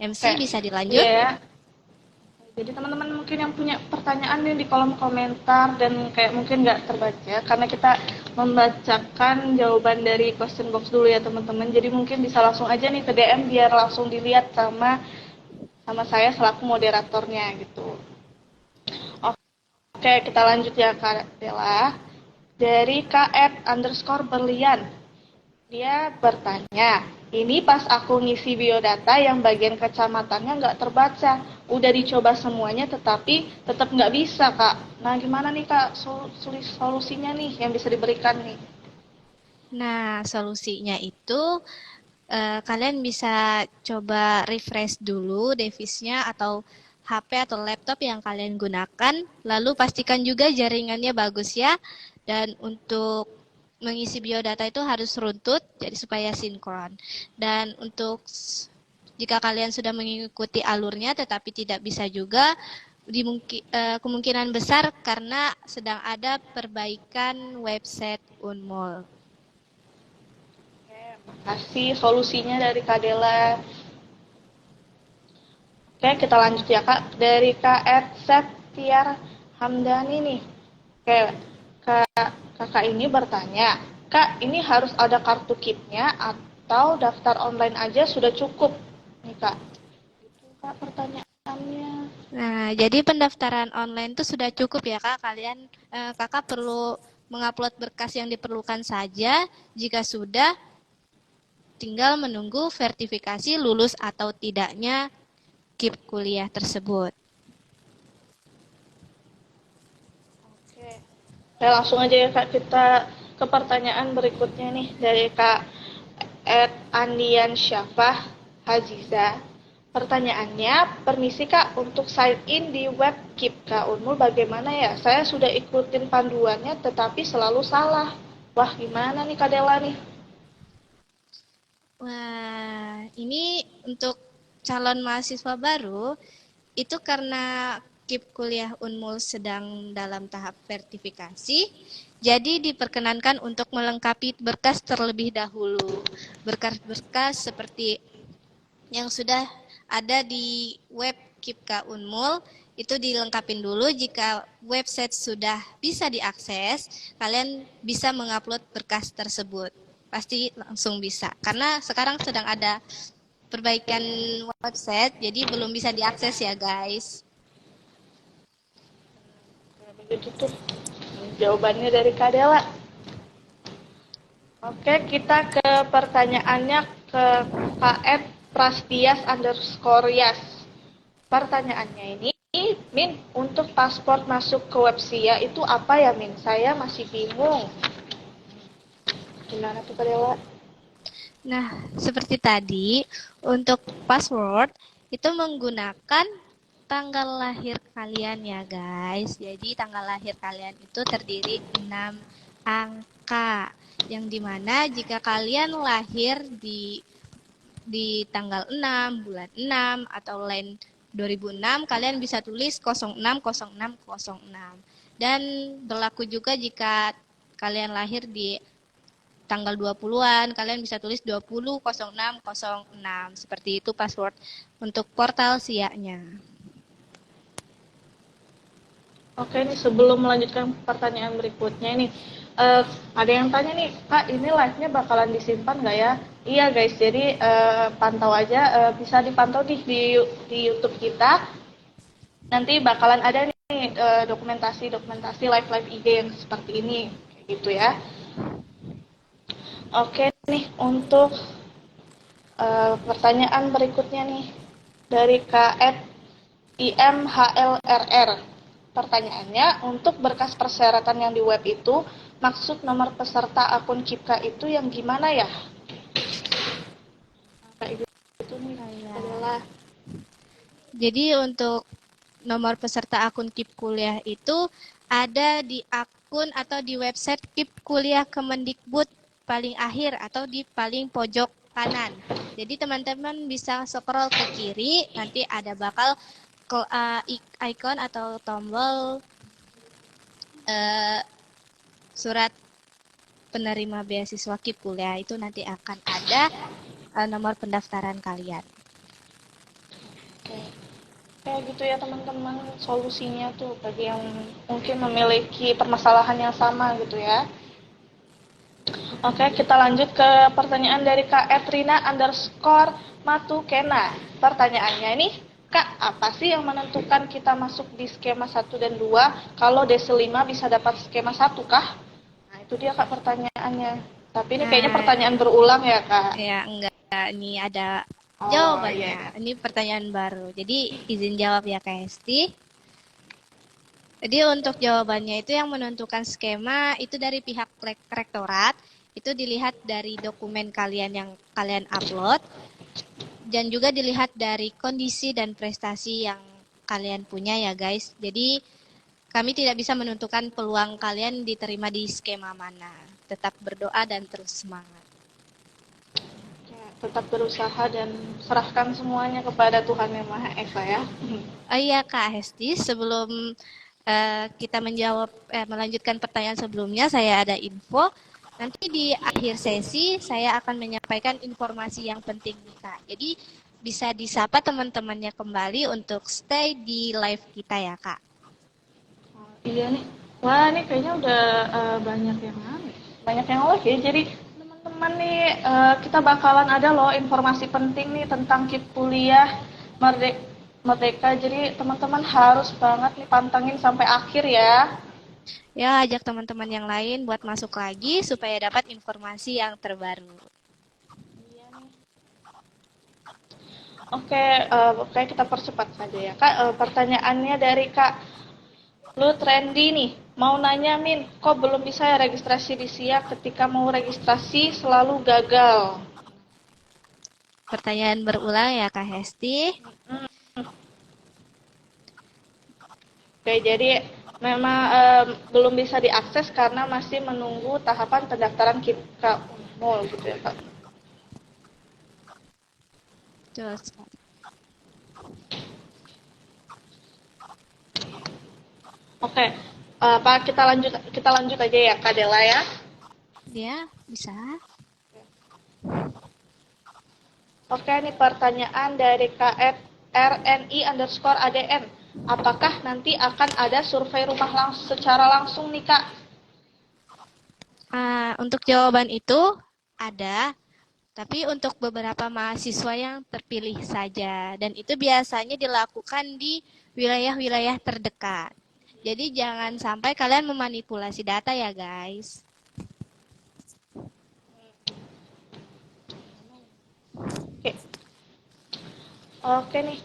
MC bisa dilanjut. Iya. Jadi teman-teman mungkin yang punya pertanyaan nih di kolom komentar dan kayak mungkin nggak terbaca karena kita membacakan jawaban dari question box dulu ya teman-teman. Jadi mungkin bisa langsung aja nih ke DM biar langsung dilihat sama saya selaku moderatornya gitu. Oke, kita lanjut ya Kak Dela. Dari @_Berlian. Dia bertanya, ini pas aku ngisi biodata yang bagian kecamatannya nggak terbaca. Udah dicoba semuanya tetapi tetap nggak bisa, Kak. Nah, gimana nih, Kak, solusinya nih yang bisa diberikan nih? Nah, solusinya itu kalian bisa coba refresh dulu device-nya atau HP atau laptop yang kalian gunakan. Lalu pastikan juga jaringannya bagus ya. Dan untuk mengisi biodata itu harus runtut, jadi supaya sinkron. Dan untuk jika kalian sudah mengikuti alurnya tetapi tidak bisa juga, kemungkinan besar karena sedang ada perbaikan website Unmul. Kasih solusinya dari Kak Dela. Oke, kita lanjut ya Kak. Dari Septiar Hamdani nih. Oke, kakak ini bertanya, Kak, ini harus ada kartu KIP-nya atau daftar online aja sudah cukup? Nih Kak, itu Kak pertanyaannya. Nah, jadi pendaftaran online itu sudah cukup ya Kak. Kakak perlu mengupload berkas yang diperlukan saja. Jika sudah, tinggal menunggu verifikasi lulus atau tidaknya KIP kuliah tersebut. Oke, langsung aja ya Kak, kita ke pertanyaan berikutnya nih dari Kak Andian Syafah Haziza. Pertanyaannya, permisi Kak, untuk sign in di web KIPKA Unmul bagaimana ya? Saya sudah ikutin panduannya tetapi selalu salah. Wah, gimana nih Kak Dela nih? Wah, ini untuk calon mahasiswa baru, itu karena KIP kuliah Unmul sedang dalam tahap verifikasi, jadi diperkenankan untuk melengkapi berkas terlebih dahulu. Berkas-berkas seperti yang sudah ada di web KIPKA Unmul, itu dilengkapin dulu. Jika website sudah bisa diakses, kalian bisa mengupload berkas tersebut. Pasti langsung bisa, karena sekarang sedang ada perbaikan website, jadi belum bisa diakses ya guys. Begitu tuh jawabannya dari Kak Dela. Oke, kita ke pertanyaannya ke KF Prastias_Yas. Pertanyaannya ini, Min, untuk paspor masuk ke Websia itu apa ya, Min? Saya masih bingung. Gimana tuh, Kak Dela? Nah, seperti tadi, untuk password itu menggunakan tanggal lahir kalian ya guys. Jadi tanggal lahir kalian itu terdiri 6 angka. Yang dimana jika kalian lahir di tanggal 6, bulan 6, atau lain 2006, kalian bisa tulis 060606. Dan berlaku juga jika kalian lahir di tanggal 20-an, kalian bisa tulis 200606. Seperti itu password untuk portal SIA-nya. Oke nih, sebelum melanjutkan pertanyaan berikutnya nih, ada yang tanya nih, Kak, ini live-nya bakalan disimpan nggak ya? Iya guys, jadi pantau aja, bisa dipantau di YouTube kita. Nanti bakalan ada nih dokumentasi live-live IG yang seperti ini, kayak gitu ya. Oke nih, untuk pertanyaan berikutnya nih dari KF IMHLRR. Pertanyaannya, untuk berkas persyaratan yang di web itu, maksud nomor peserta akun KIPKA itu yang gimana ya? Kayak gitu nih adalah. Jadi untuk nomor peserta akun KIP kuliah itu ada di akun atau di website KIP Kuliah Kemendikbud paling akhir atau di paling pojok kanan. Jadi teman-teman bisa scroll ke kiri, nanti ada bakal icon atau tombol surat penerima beasiswa KIP kuliah itu nanti akan ada nomor pendaftaran kalian. Kayak gitu ya teman-teman, solusinya tuh bagi yang mungkin memiliki permasalahan yang sama gitu ya. Oke, kita lanjut ke pertanyaan dari Kak Etrina underscore Matukena. Pertanyaannya ini, Kak, apa sih yang menentukan kita masuk di skema 1 dan 2? Kalau Desi 5 bisa dapat skema 1 kah? Nah, itu dia Kak pertanyaannya. Tapi ini kayaknya pertanyaan berulang ya Kak? Ya, enggak. Ini ada Oh, jawabannya. iya. Ini pertanyaan baru. Jadi izin jawab ya Kak Hesti. Jadi untuk jawabannya itu yang menentukan skema itu dari pihak rektorat. Itu dilihat dari dokumen kalian yang kalian upload. Dan juga dilihat dari kondisi dan prestasi yang kalian punya ya guys. Jadi kami tidak bisa menentukan peluang kalian diterima di skema mana. Tetap berdoa dan terus semangat. Tetap berusaha dan serahkan semuanya kepada Tuhan Yang Maha Esa ya. Oh iya Kak Hesti, sebelum kita melanjutkan pertanyaan sebelumnya, saya ada info. Nanti di akhir sesi saya akan menyampaikan informasi yang penting nih Kak. Jadi bisa disapa teman-temannya kembali untuk stay di live kita ya Kak. Iya nih. Wah, ini kayaknya udah banyak yang live ya. Jadi teman-teman nih kita bakalan ada loh informasi penting nih tentang KIP kuliah Merdeka. Jadi teman-teman harus banget nih pantengin sampai akhir ya. Ya, ajak teman-teman yang lain buat masuk lagi supaya dapat informasi yang terbaru. Oke, kita percepat saja ya Kak. Pertanyaannya dari Kak Lu Trendy nih, mau nanya Min, kok belum bisa ya registrasi di SIA ketika mau registrasi selalu gagal? Pertanyaan berulang ya Kak Hesti. Oke, jadi memang belum bisa diakses karena masih menunggu tahapan pendaftaran KIPKA Unmul gitu ya Kak. Terus, Oke, Pak kita lanjut aja ya Kak Dela ya. ya bisa. Oke, ini pertanyaan dari KF RNI underscore ADN. Apakah nanti akan ada survei rumah secara langsung nih Kak? Untuk jawaban itu ada, tapi untuk beberapa mahasiswa yang terpilih saja. Dan itu biasanya dilakukan di wilayah-wilayah terdekat. Jadi jangan sampai kalian memanipulasi data ya guys. Oke nih.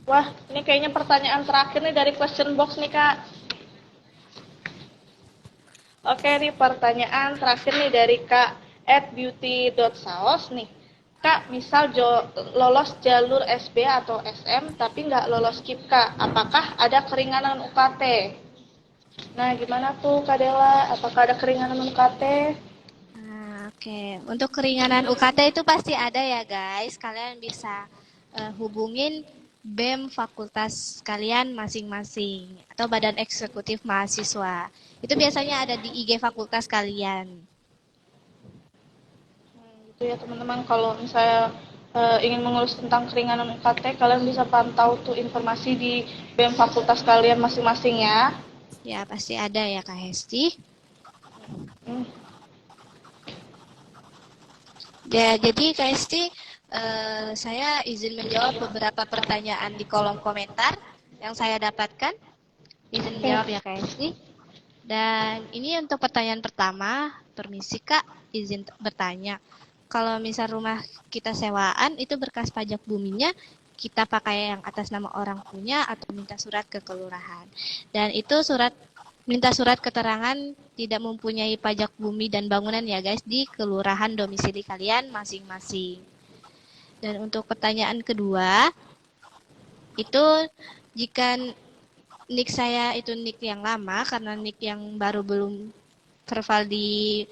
Wah, ini kayaknya pertanyaan terakhir nih dari question box nih Kak. Oke nih pertanyaan terakhir nih dari Kak @beauty.saos nih. Kak, misal lolos jalur SB atau SM tapi nggak lolos KIPKA, apakah ada keringanan UKT? Nah, gimana tuh Kak Dela? Apakah ada keringanan UKT? Oke. Untuk keringanan UKT itu pasti ada ya guys. Kalian bisa hubungin BEM fakultas kalian masing-masing atau badan eksekutif mahasiswa. Itu biasanya ada di IG fakultas kalian. Gitu ya teman-teman, kalau misalnya ingin mengurus tentang keringanan UKT, kalian bisa pantau tuh informasi di BEM fakultas kalian masing-masing ya. Ya, pasti ada ya Kak Hesti. Hmm. Ya, jadi Kak Hesti, saya izin menjawab beberapa pertanyaan di kolom komentar yang saya dapatkan. Izin menjawab ya Kak Hesti. Dan ini untuk pertanyaan pertama, permisi Kak, izin bertanya. Kalau misal rumah kita sewaan, itu berkas pajak buminya kita pakai yang atas nama orang punya atau minta surat ke kelurahan. Dan itu minta surat keterangan tidak mempunyai pajak bumi dan bangunan ya guys di kelurahan domisili kalian masing-masing. Dan untuk pertanyaan kedua, itu jika nick saya itu nick yang lama karena nick yang baru belum verval di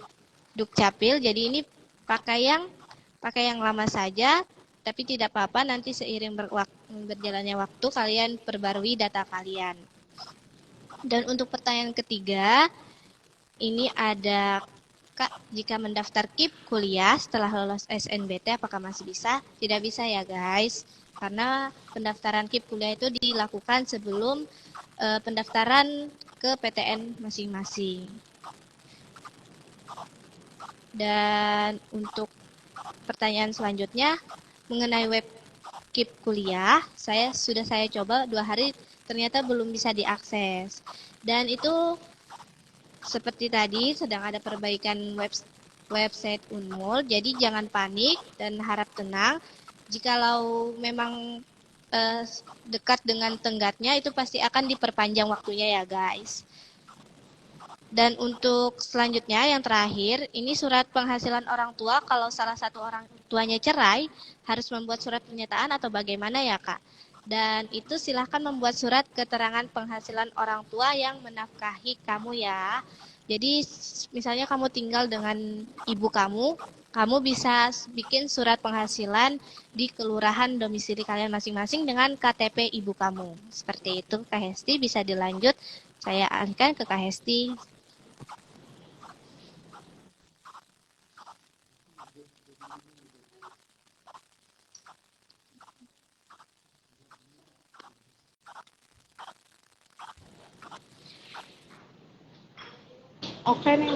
Dukcapil, jadi ini pakai yang lama saja, tapi tidak apa-apa nanti seiring berjalannya waktu kalian perbarui data kalian. Dan untuk pertanyaan ketiga, ini ada Kak, jika mendaftar KIP kuliah setelah lolos SNBT apakah masih bisa? Tidak bisa ya guys, karena pendaftaran KIP kuliah itu dilakukan sebelum pendaftaran ke PTN masing-masing. Dan untuk pertanyaan selanjutnya mengenai web KIP kuliah, saya coba 2 hari ternyata belum bisa diakses. Dan itu seperti tadi sedang ada perbaikan website Unmul, jadi jangan panik dan harap tenang. Jikalau memang dekat dengan tenggatnya itu pasti akan diperpanjang waktunya ya guys. Dan untuk selanjutnya yang terakhir, ini surat penghasilan orang tua kalau salah satu orang tuanya cerai harus membuat surat pernyataan atau bagaimana ya Kak? Dan itu silahkan membuat surat keterangan penghasilan orang tua yang menafkahi kamu ya. Jadi misalnya kamu tinggal dengan ibu kamu bisa bikin surat penghasilan di kelurahan domisili kalian masing-masing dengan KTP ibu kamu. Seperti itu Kak Hesti, bisa dilanjut. Saya alihkan ke Kak Hesti. Oke nih,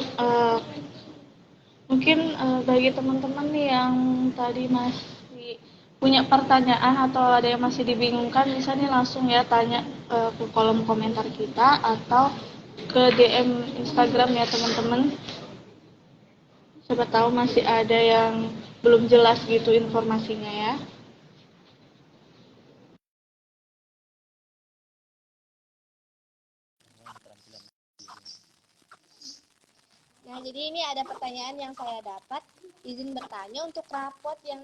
mungkin bagi teman-teman nih yang tadi masih punya pertanyaan atau ada yang masih dibingungkan, bisa nih langsung ya tanya ke kolom komentar kita atau ke DM Instagram ya teman-teman. Siapa tahu masih ada yang belum jelas gitu informasinya ya. Nah, jadi ini ada pertanyaan yang saya dapat. Izin bertanya, untuk rapot yang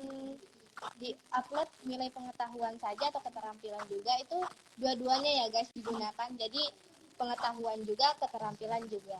di-upload nilai pengetahuan saja atau keterampilan juga, itu dua-duanya ya guys digunakan. Jadi pengetahuan juga, keterampilan juga.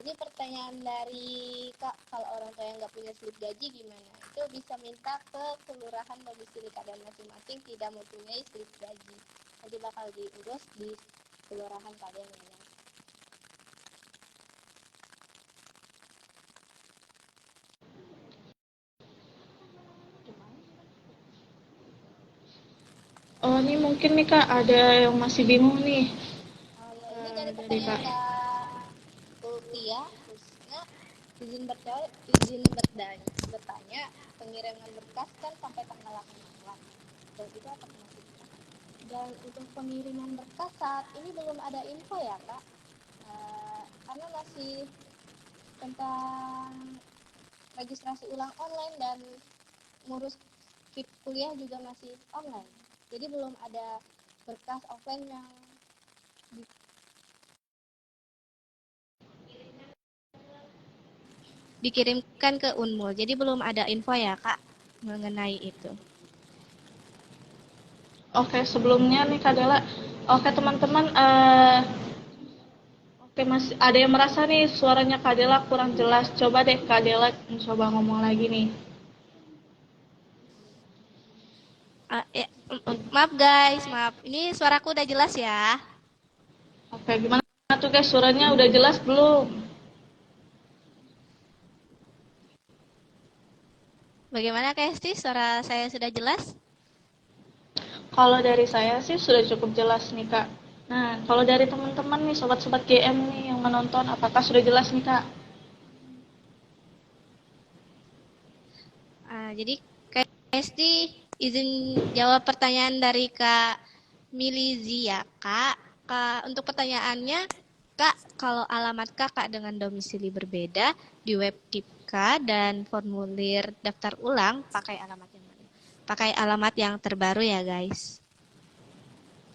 Ini pertanyaan dari Kak, kalau orang tua yang nggak punya slip gaji gimana? Itu bisa minta ke kelurahan domisili kalian masing-masing tidak mempunyai slip gaji. Nanti bakal diurus di kelurahan kalian ya. Oh, ini mungkin nih Kak, ada yang masih bingung nih. Ini dari pertanyaan Kak Ulfia, khususnya izin bertanya, pengiriman berkas kan sampai tanggal 8 Maret. Dan itu apa masih? Dan untuk pengiriman berkas saat ini belum ada info ya Kak, karena masih tentang registrasi ulang online dan ngurus KIP kuliah juga masih online. Jadi belum ada berkas offline yang dikirimkan ke Unmul. Jadi belum ada info ya Kak mengenai itu. Oke, sebelumnya nih Kak Dela, oke teman-teman, Oke, masih ada yang merasa nih suaranya Kak Dela kurang jelas. Coba deh Kak Dela coba ngomong lagi nih. Maaf guys, maaf. Ini suaraku udah jelas ya. Oke, gimana tuh guys? Suaranya udah jelas belum? Bagaimana Kak Hesti? Suara saya sudah jelas? Kalau dari saya sih sudah cukup jelas nih Kak. Nah, kalau dari teman-teman nih, sobat-sobat GM nih yang menonton, apakah sudah jelas nih Kak? Jadi Kak Hesti izin jawab pertanyaan dari Kak Milizi ya Kak. Untuk pertanyaannya, Kak, kalau alamat Kakak dengan domisili berbeda di web Dipka dan formulir daftar ulang, pakai alamat yang mana? Pakai alamat yang terbaru ya guys.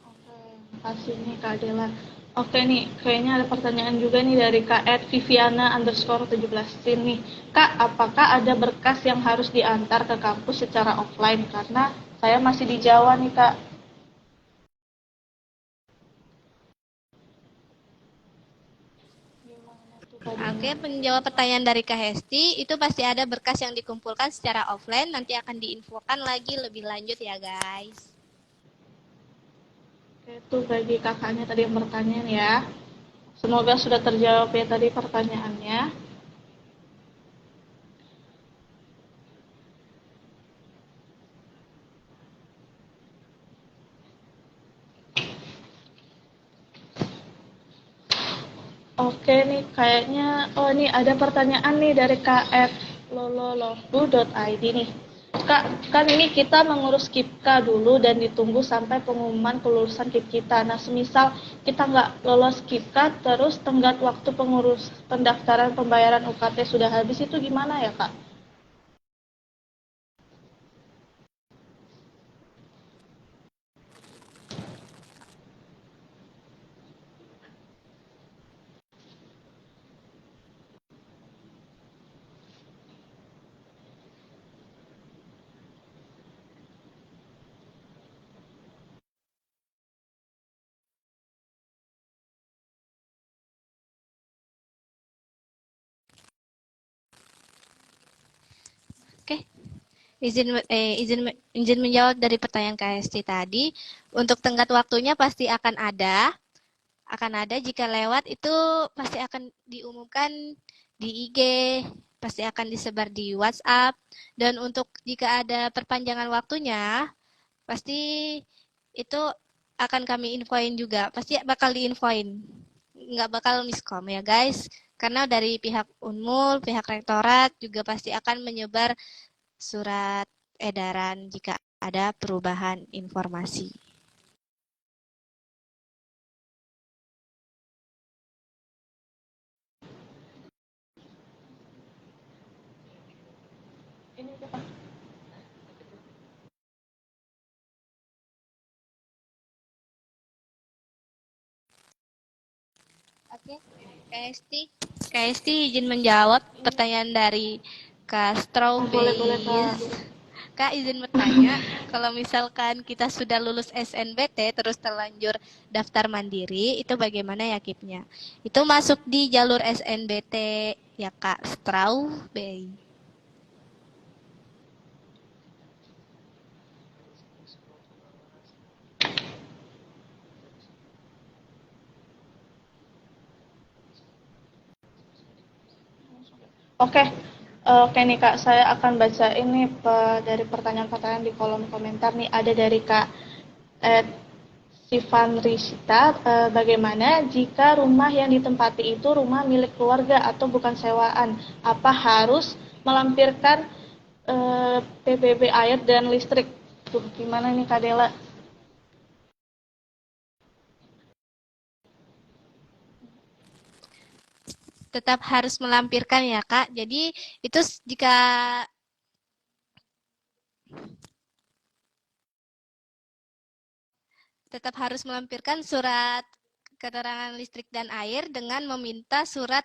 Oke, makasih nih Kak Dela. Oke nih, kayaknya ada pertanyaan juga nih dari Kak Ed Viviana underscore 17 sin nih. Kak, apakah ada berkas yang harus diantar ke kampus secara offline? Karena saya masih di Jawa nih Kak. Gimana tuh Kak Dela? Oke, menjawab pertanyaan dari Kak Hesti, itu pasti ada berkas yang dikumpulkan secara offline, nanti akan diinfokan lagi lebih lanjut ya guys. Oke, itu bagi kakaknya tadi yang bertanya ya. Semoga sudah terjawab ya tadi pertanyaannya. Oke nih, kayaknya, oh nih ada pertanyaan nih dari kf.lololobu.id nih. Kak, kan ini kita mengurus KIPKA dulu dan ditunggu sampai pengumuman kelulusan KIP kita. Nah, semisal kita nggak lolos KIPKA, terus tenggat waktu pengurus pendaftaran pembayaran UKT sudah habis, itu gimana ya, Kak? Oke, izin menjawab dari pertanyaan Kak Hesti tadi. Untuk tenggat waktunya pasti akan ada jika lewat itu pasti akan diumumkan di IG, pasti akan disebar di WhatsApp, dan untuk jika ada perpanjangan waktunya pasti itu akan kami infoin juga, pasti bakal diinfoin, nggak bakal miskom ya guys, karena dari pihak Unmul, pihak rektorat juga pasti akan menyebar surat edaran jika ada perubahan informasi. Ini Kak. Oke, KST izin menjawab pertanyaan dari Kak Boleh, Kak. Strawberries. Kak izin bertanya, kalau misalkan kita sudah lulus SNBT terus terlanjur daftar mandiri, itu bagaimana ya KIP-nya? Itu masuk di jalur SNBT ya Kak Strawberry. Oke, oke nih Kak, saya akan baca ini dari pertanyaan-pertanyaan di kolom komentar nih. Ada dari Kak Ed Sivan Rishita, bagaimana jika rumah yang ditempati itu rumah milik keluarga atau bukan sewaan? Apa harus melampirkan PBB air dan listrik? Tuh, gimana nih Kak Dela? Tetap harus melampirkan ya Kak. Jadi itu jika tetap harus melampirkan surat keterangan listrik dan air dengan meminta surat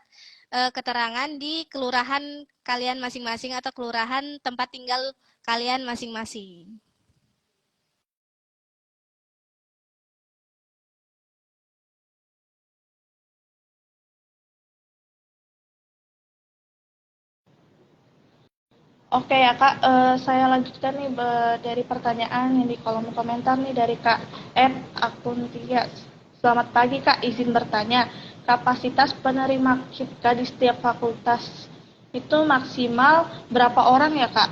keterangan di kelurahan kalian masing-masing atau kelurahan tempat tinggal kalian masing-masing. Oke ya Kak, saya lanjutkan nih dari pertanyaan yang di kolom komentar nih dari Kak N akun Tia. Selamat pagi Kak, izin bertanya, kapasitas penerima KIPKA di setiap fakultas itu maksimal berapa orang ya Kak?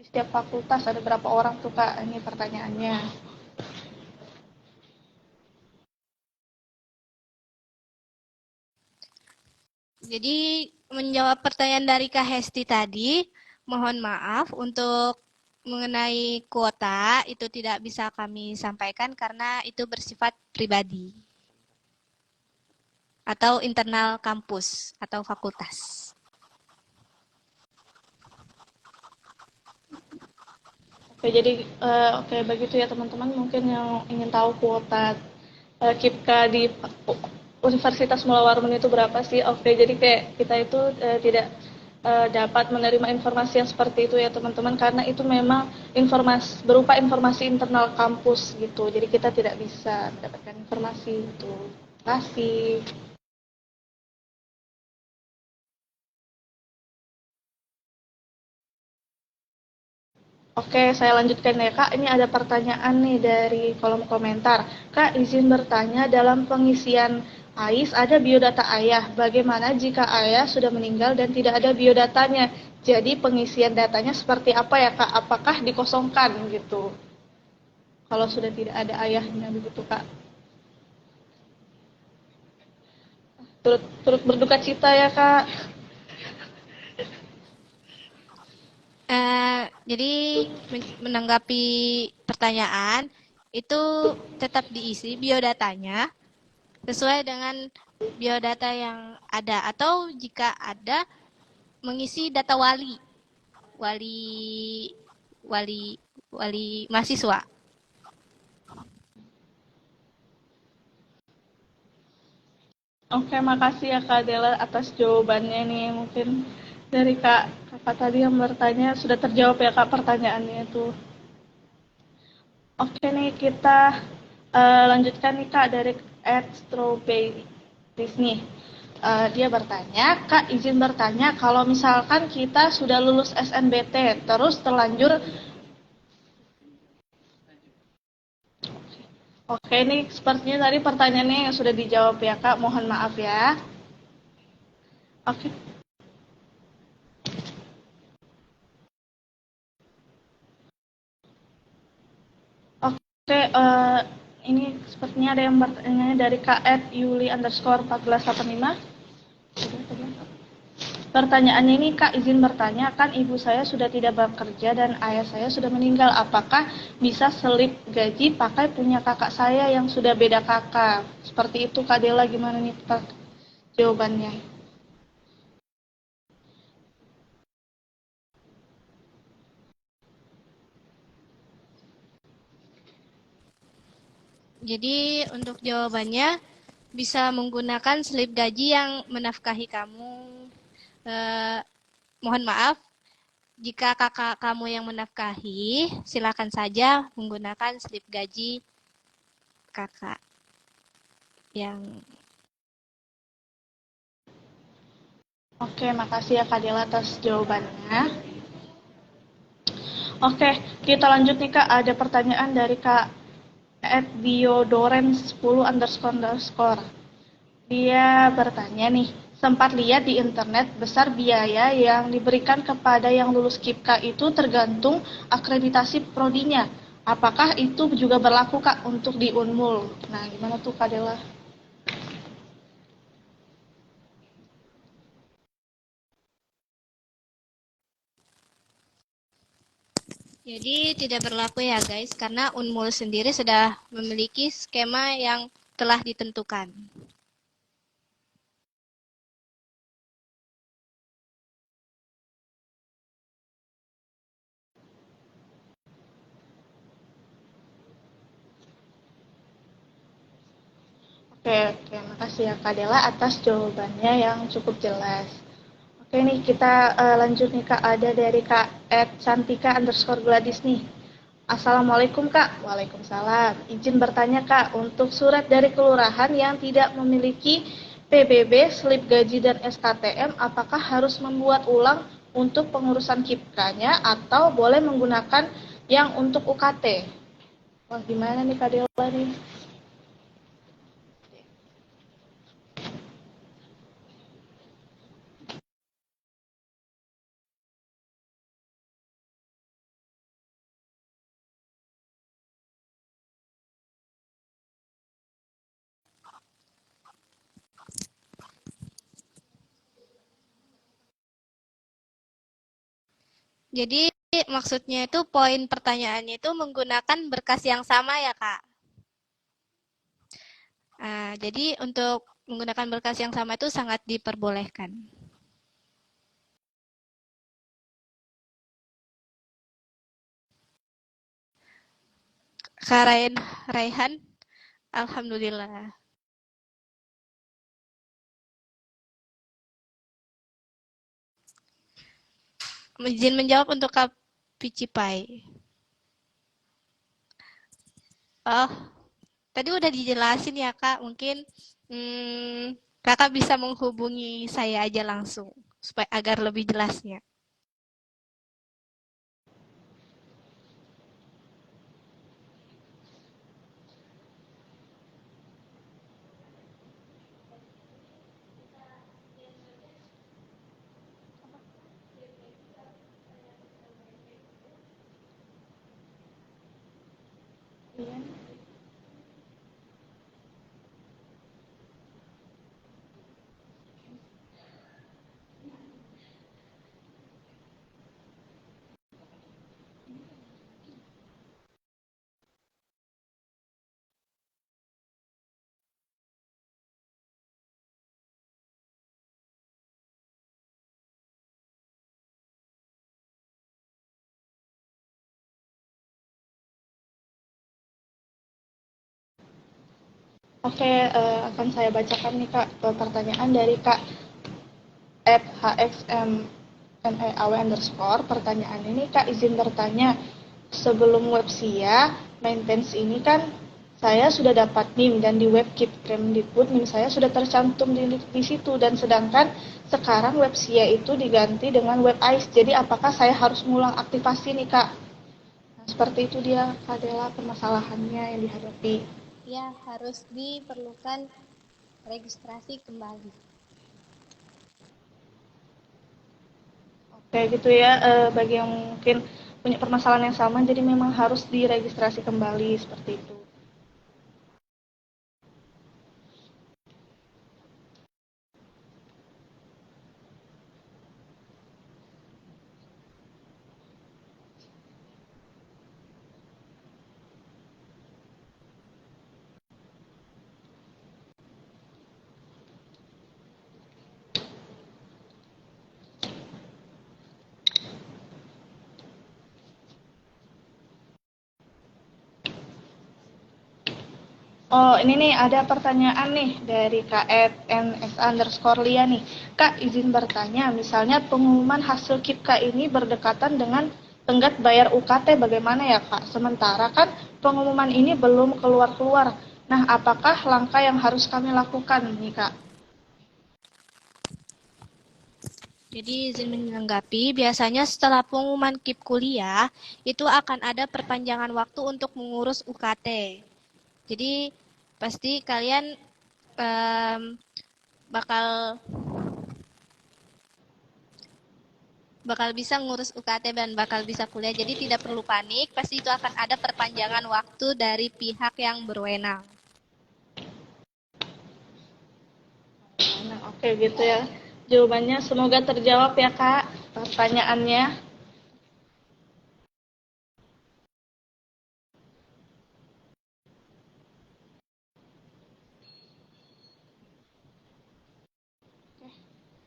Di setiap fakultas ada berapa orang tuh Kak? Ini pertanyaannya. Jadi menjawab pertanyaan dari Kak Hesti tadi, mohon maaf untuk mengenai kuota itu tidak bisa kami sampaikan karena itu bersifat pribadi atau internal kampus atau fakultas. Oke, jadi oke begitu ya teman-teman. Mungkin yang ingin tahu kuota KIPKA di Universitas Mula Warman itu berapa sih? Oke, jadi kayak kita itu tidak dapat menerima informasi yang seperti itu ya teman-teman, karena itu memang informasi berupa informasi internal kampus gitu. Jadi kita tidak bisa mendapatkan informasi itu. Terima kasih. Oke, saya lanjutkan ya Kak. Ini ada pertanyaan nih dari kolom komentar. Kak, izin bertanya, dalam pengisian AIS ada biodata ayah. Bagaimana jika ayah sudah meninggal dan tidak ada biodatanya? Jadi pengisian datanya seperti apa ya Kak? Apakah dikosongkan gitu? Kalau sudah tidak ada ayahnya begitu Kak. Turut berduka cita ya Kak. Jadi menanggapi pertanyaan itu tetap diisi biodatanya sesuai dengan biodata yang ada atau jika ada mengisi data wali wali wali mahasiswa. Oke, makasih ya Kak Dela atas jawabannya nih. Mungkin dari kakak tadi yang bertanya sudah terjawab ya Kak pertanyaannya itu. Oke nih kita lanjutkan nih Kak dari Strawberry Disney. Dia bertanya, Kak izin bertanya kalau misalkan kita sudah lulus SNBT terus terlanjur. Oke, ini sepertinya tadi pertanyaannya yang sudah dijawab ya Kak, mohon maaf ya. Oke. Oke, ini sepertinya ada yang bertanya dari Kak Yuli underscore 1485. Pertanyaannya ini Kak izin bertanya, kan ibu saya sudah tidak bekerja dan ayah saya sudah meninggal. Apakah bisa selip gaji pakai punya kakak saya yang sudah beda kakak? Seperti itu Kak Dela, gimana nih Pak jawabannya? Jadi untuk jawabannya bisa menggunakan slip gaji yang menafkahi kamu. Mohon maaf, jika kakak kamu yang menafkahi, silakan saja menggunakan slip gaji kakak yang. Oke, makasih ya Kak Dela atas jawabannya. Oke, kita lanjut nih Kak. Ada pertanyaan dari Kak @biodoren10__. Dia bertanya nih, sempat lihat di internet besar biaya yang diberikan kepada yang lulus KIPKA itu tergantung akreditasi prodinya. Apakah itu juga berlaku Kak untuk di Unmul? Nah, gimana tuh Kak Dela? Jadi tidak berlaku ya guys, karena Unmul sendiri sudah memiliki skema yang telah ditentukan. Oke, makasih ya Kak Dela atas jawabannya yang cukup jelas. Oke nih kita lanjut nih Kak, ada dari Kak @santika_gladys nih. Assalamualaikum Kak. Waalaikumsalam. Izin bertanya Kak, untuk surat dari kelurahan yang tidak memiliki PBB, slip gaji, dan SKTM apakah harus membuat ulang untuk pengurusan KIPK-nya atau boleh menggunakan yang untuk UKT? Wah, gimana nih Kak Dela nih? Jadi maksudnya itu poin pertanyaannya itu menggunakan berkas yang sama ya Kak? Jadi untuk menggunakan berkas yang sama itu sangat diperbolehkan. Kak Raihan, Alhamdulillah. Izin menjawab untuk Kak Picipai. Oh, tadi udah dijelasin ya Kak. Mungkin Kakak bisa menghubungi saya aja langsung supaya agar lebih jelasnya. Oke, akan saya bacakan nih Kak pertanyaan dari Kak @hxmneaw_. Pertanyaan ini Kak izin bertanya, sebelum Websia maintenance ini kan saya sudah dapat NIM dan di web Kemdikbud NIM saya sudah tercantum di situ, dan sedangkan sekarang Websia itu diganti dengan web AIS. Jadi apakah saya harus ngulang aktivasi nih Kak? Nah, seperti itu dia Kak Dela permasalahannya yang dihadapi. Ya, harus diperlukan registrasi kembali. Kayak gitu ya, bagi yang mungkin punya permasalahan yang sama, jadi memang harus diregistrasi kembali seperti itu. Oh, ini nih ada pertanyaan nih dari @ns_lia nih. Kak, izin bertanya, misalnya pengumuman hasil KIPK ini berdekatan dengan tenggat bayar UKT, bagaimana ya Kak? Sementara kan pengumuman ini belum keluar-keluar. Nah, apakah langkah yang harus kami lakukan nih Kak? Jadi izin menanggapi, biasanya setelah pengumuman KIP kuliah, itu akan ada perpanjangan waktu untuk mengurus UKT. Jadi pasti kalian em, bakal bakal bisa ngurus UKT dan bakal bisa kuliah. Jadi tidak perlu panik, pasti itu akan ada perpanjangan waktu dari pihak yang berwenang. Nah, oke gitu ya. Jawabannya semoga terjawab ya Kak pertanyaannya.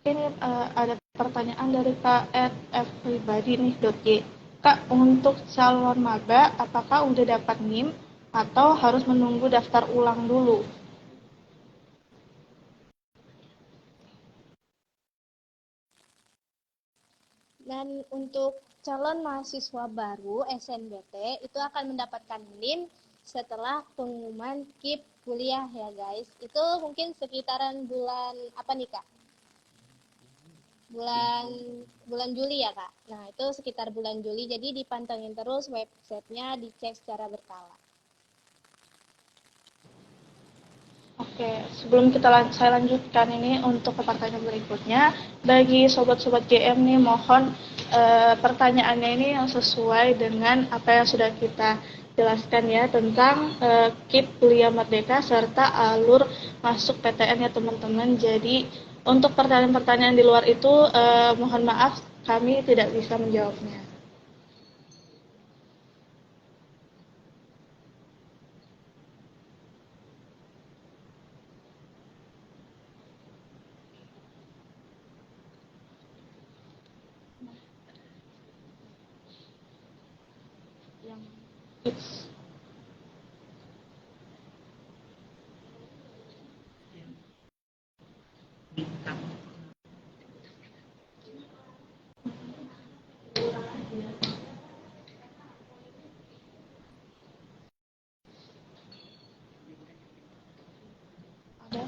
Ini ada pertanyaan dari Kak @fpribadi nih .y. Kak, untuk calon maba apakah udah dapat NIM atau harus menunggu daftar ulang dulu? Dan untuk calon mahasiswa baru SNBT itu akan mendapatkan NIM setelah pengumuman KIP kuliah ya guys. Itu mungkin sekitaran bulan apa nih Kak? Bulan bulan Juli ya Kak. Nah itu sekitar bulan Juli, jadi dipantengin terus websitenya, dicek secara berkala. Oke, sebelum saya lanjutkan ini untuk ke pertanyaan berikutnya, bagi sobat-sobat GM nih mohon pertanyaannya ini yang sesuai dengan apa yang sudah kita jelaskan ya tentang KIP Kuliah Merdeka serta alur masuk PTN ya teman-teman. Jadi untuk pertanyaan-pertanyaan di luar itu mohon maaf kami tidak bisa menjawabnya. Yang it's Bintang. ada.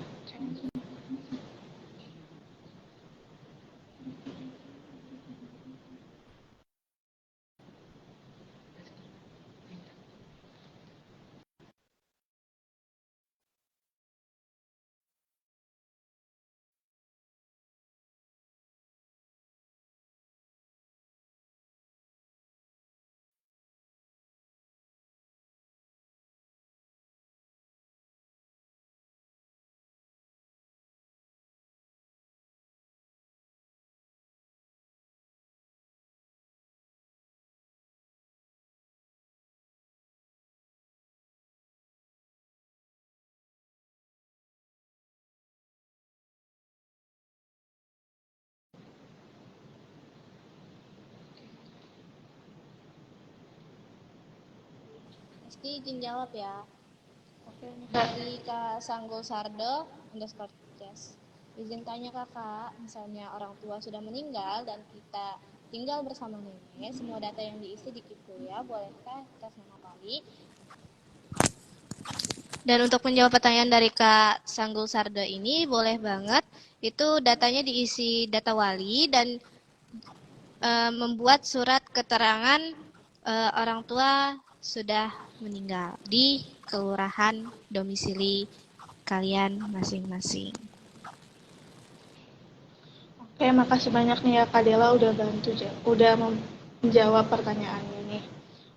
Pasti izin jawab ya. Oke, nih, Kak. Dari Kak Sanggul Sardo underscore Ces. Izin tanya kakak, misalnya orang tua sudah meninggal dan kita tinggal bersama nenek, semua data yang diisi di KIP kuliah, bolehkah kita mengakali? Dan untuk menjawab pertanyaan dari Kak Sanggul Sardo ini, boleh banget. Itu datanya diisi data wali dan membuat surat keterangan orang tua sudah meninggal di kelurahan domisili kalian masing-masing. Oke, makasih banyak nih ya Kak Dela udah bantu udah menjawab pertanyaan ini.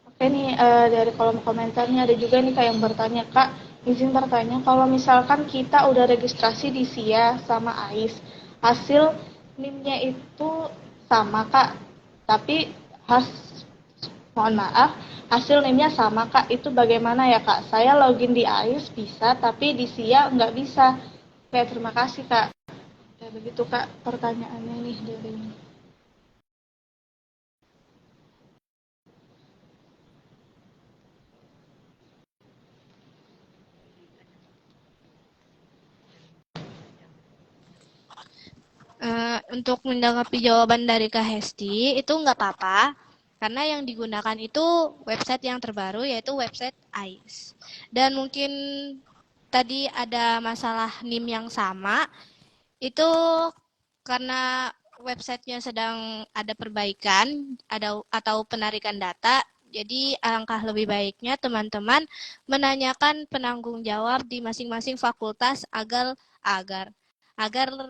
Oke nih dari kolom komentarnya ada juga nih Kak yang bertanya, Kak, izin bertanya kalau misalkan kita udah registrasi di SIA sama AIS, hasil NIM-nya itu sama Kak, tapi mohon maaf, hasil NIM-nya sama Kak, itu bagaimana ya Kak? Saya login di AIS bisa, tapi di SIA nggak bisa. Oke, terima kasih Kak. Ya, begitu Kak pertanyaannya nih dari ini. Untuk menanggapi jawaban dari Kak Hesti, itu nggak apa-apa, karena yang digunakan itu website yang terbaru, yaitu website AIS. Dan mungkin tadi ada masalah NIM yang sama, itu karena websitenya sedang ada perbaikan atau penarikan data, jadi alangkah lebih baiknya teman-teman menanyakan penanggung jawab di masing-masing fakultas agar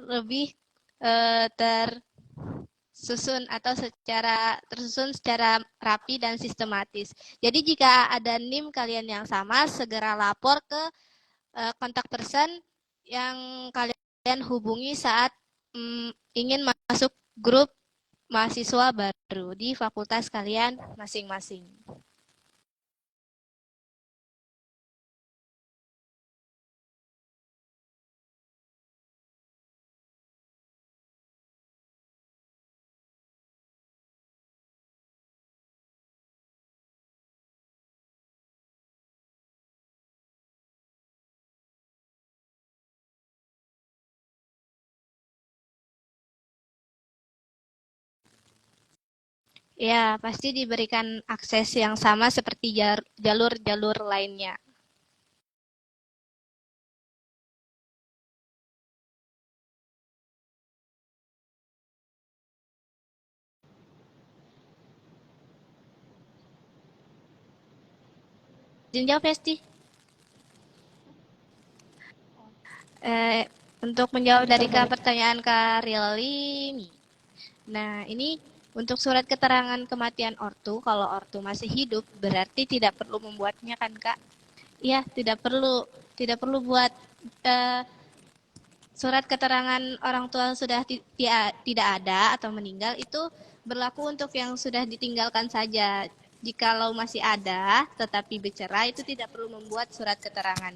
lebih tersusun atau tersusun secara rapi dan sistematis. Jadi jika ada NIM kalian yang sama, segera lapor ke kontak person yang kalian hubungi saat ingin masuk grup mahasiswa baru di fakultas kalian masing-masing. Ya, pasti diberikan akses yang sama seperti jalur-jalur lainnya. Izin jawab, Hesti. Eh, untuk menjawab dari pertanyaan Kak Rilly nih. Nah, ini untuk surat keterangan kematian ortu, kalau ortu masih hidup, berarti tidak perlu membuatnya kan, Kak? Iya, tidak perlu buat eh, surat keterangan orang tua sudah tidak ada atau meninggal itu berlaku untuk yang sudah ditinggalkan saja. Jikalau masih ada tetapi bercerai itu tidak perlu membuat surat keterangan.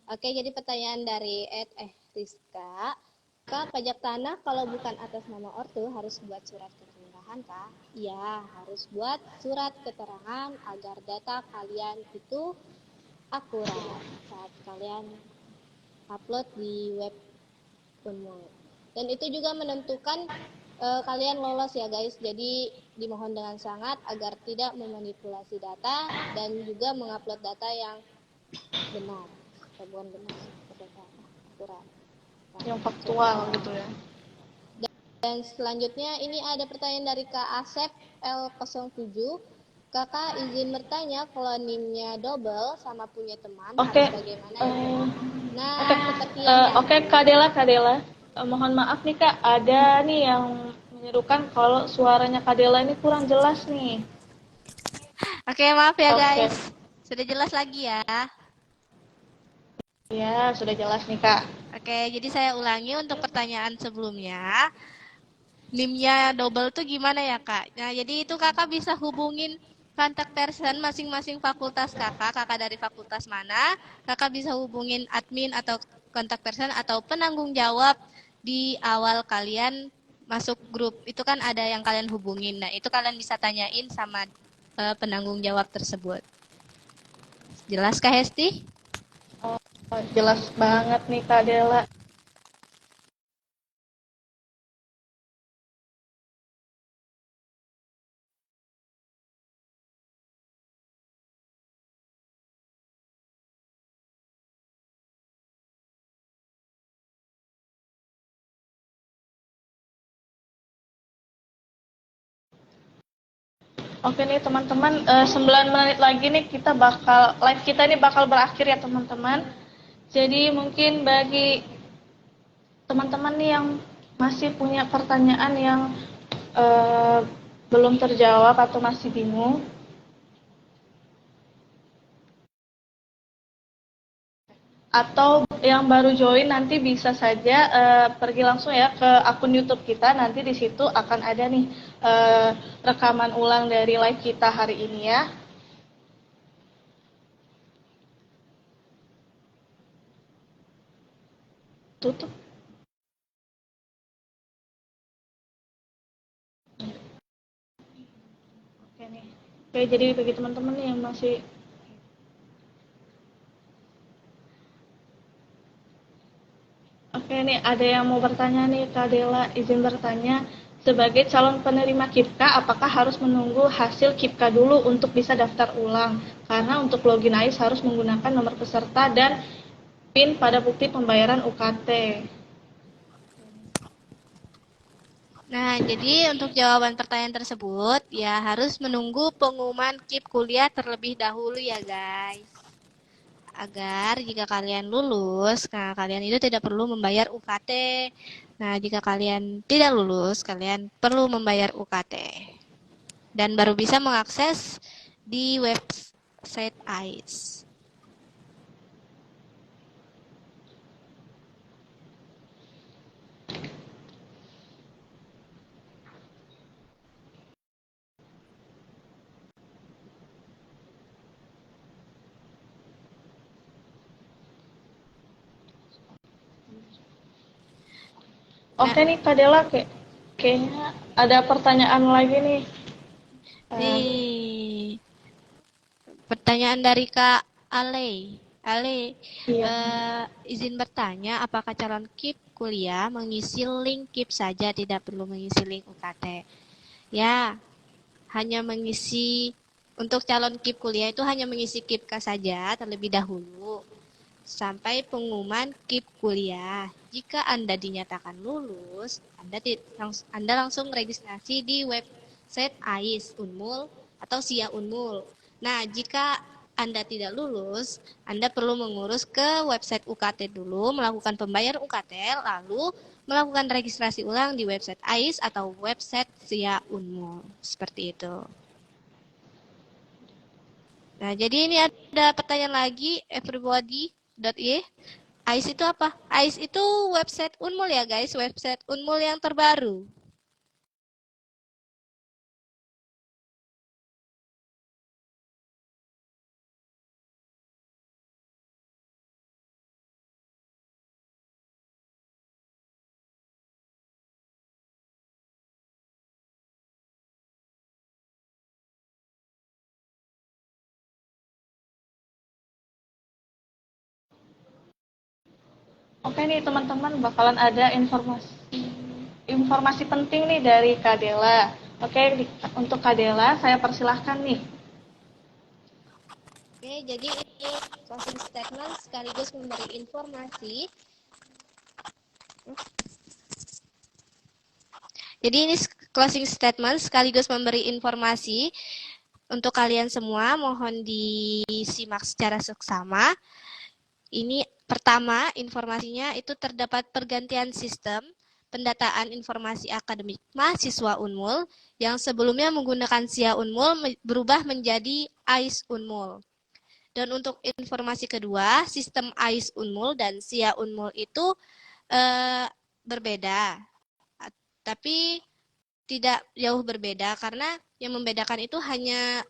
Oke, jadi pertanyaan dari Rizka. Kak, pajak tanah kalau bukan atas nama ortu harus buat surat keterangan, Kak? Iya, harus buat surat keterangan agar data kalian itu akurat saat kalian upload di web Unmul. Dan itu juga menentukan kalian lolos ya guys. Jadi dimohon dengan sangat agar tidak memanipulasi data dan juga mengupload data yang benar. Bukan benar, data akurat. Yang faktual gitu ya. Dan selanjutnya ini ada pertanyaan dari Kak Asep L07. Kakak izin bertanya kalau NIM-nya double sama punya teman Oke. harus bagaimana ya? Nah, Oke, seperti yang oke, Kak Dela. Mohon maaf nih Kak, ada nih yang menyerukan kalau suaranya Kak Dela ini kurang jelas nih. Oke, maaf ya Oke. guys. Sudah jelas lagi ya. Ya, sudah jelas nih Kak. Oke, jadi saya ulangi untuk pertanyaan sebelumnya. NIM-nya double tuh gimana ya, Kak? Nah, jadi itu Kakak bisa hubungin kontak person masing-masing fakultas Kakak. Kakak dari fakultas mana? Kakak bisa hubungin admin atau kontak person atau penanggung jawab di awal kalian masuk grup. Itu kan ada yang kalian hubungin. Nah, itu kalian bisa tanyain sama penanggung jawab tersebut. Jelas Kak Hesti? Oh, jelas banget nih Kak Dela. Oke nih teman-teman, 9 menit lagi nih live kita ini bakal berakhir ya teman-teman. Jadi mungkin bagi teman-teman nih yang masih punya pertanyaan yang eh, belum terjawab atau masih bingung, atau yang baru join nanti bisa saja pergi langsung ya ke akun YouTube kita. Nanti di situ akan ada nih rekaman ulang dari live kita hari ini ya. Tutup. Oke nih. Oke, jadi bagi teman-teman yang masih Oke nih, ada yang mau bertanya nih, Kak Dela, izin bertanya. Sebagai calon penerima KIPKA, apakah harus menunggu hasil KIPKA dulu untuk bisa daftar ulang? Karena untuk login AIS harus menggunakan nomor peserta dan PIN pada bukti pembayaran UKT. Nah, jadi untuk jawaban pertanyaan tersebut, ya harus menunggu pengumuman KIP kuliah terlebih dahulu ya guys. agar jika kalian lulus, nah kalian itu tidak perlu membayar UKT. Nah, jika kalian tidak lulus, kalian perlu membayar UKT. Dan baru bisa mengakses di website AIS. Oke nih Kak Dela, kayaknya ada pertanyaan lagi nih. Nih, pertanyaan dari Kak Ale. Ale, Iya. izin bertanya, apakah calon KIP kuliah mengisi link KIP saja, tidak perlu mengisi link UKT? Ya, hanya mengisi, untuk calon KIP kuliah itu hanya mengisi KIP saja terlebih dahulu, sampai pengumuman KIP kuliah. Jika Anda dinyatakan lulus, Anda langsung registrasi di website AIS Unmul atau SIA Unmul. Nah, jika Anda tidak lulus, Anda perlu mengurus ke website UKT dulu, melakukan pembayaran UKT, lalu melakukan registrasi ulang di website AIS atau website SIA Unmul. Seperti itu. Nah, jadi ini ada pertanyaan lagi, everybody.i. AIS itu apa? AIS itu website Unmul ya guys, website Unmul yang terbaru. Oke nih teman-teman, bakalan ada informasi penting nih dari Kak Dela. Oke, untuk Kak Dela, saya persilahkan nih. Oke, jadi ini closing statement sekaligus memberi informasi. Jadi ini closing statement sekaligus memberi informasi untuk kalian semua. Mohon disimak secara seksama. Ini pertama, informasinya itu terdapat pergantian sistem pendataan informasi akademik mahasiswa Unmul yang sebelumnya menggunakan SIA Unmul berubah menjadi AIS Unmul. Dan untuk informasi kedua, sistem AIS Unmul dan SIA Unmul itu berbeda, tapi tidak jauh berbeda karena yang membedakan itu hanya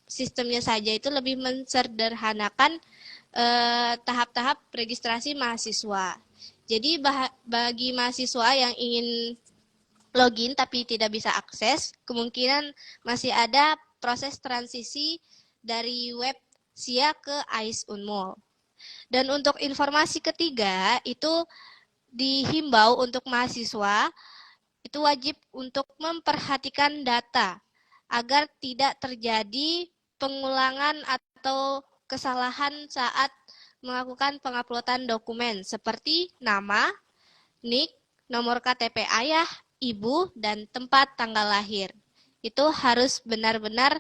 sistemnya saja, itu lebih mensederhanakan tahap-tahap registrasi mahasiswa. Jadi bagi mahasiswa yang ingin login tapi tidak bisa akses, kemungkinan masih ada proses transisi dari web SIA ke AIS Unmul. Dan untuk informasi ketiga, itu dihimbau untuk mahasiswa itu wajib untuk memperhatikan data agar tidak terjadi pengulangan atau kesalahan saat melakukan penguploadan dokumen seperti nama, NIK, nomor KTP ayah, ibu, dan tempat tanggal lahir. Itu harus benar-benar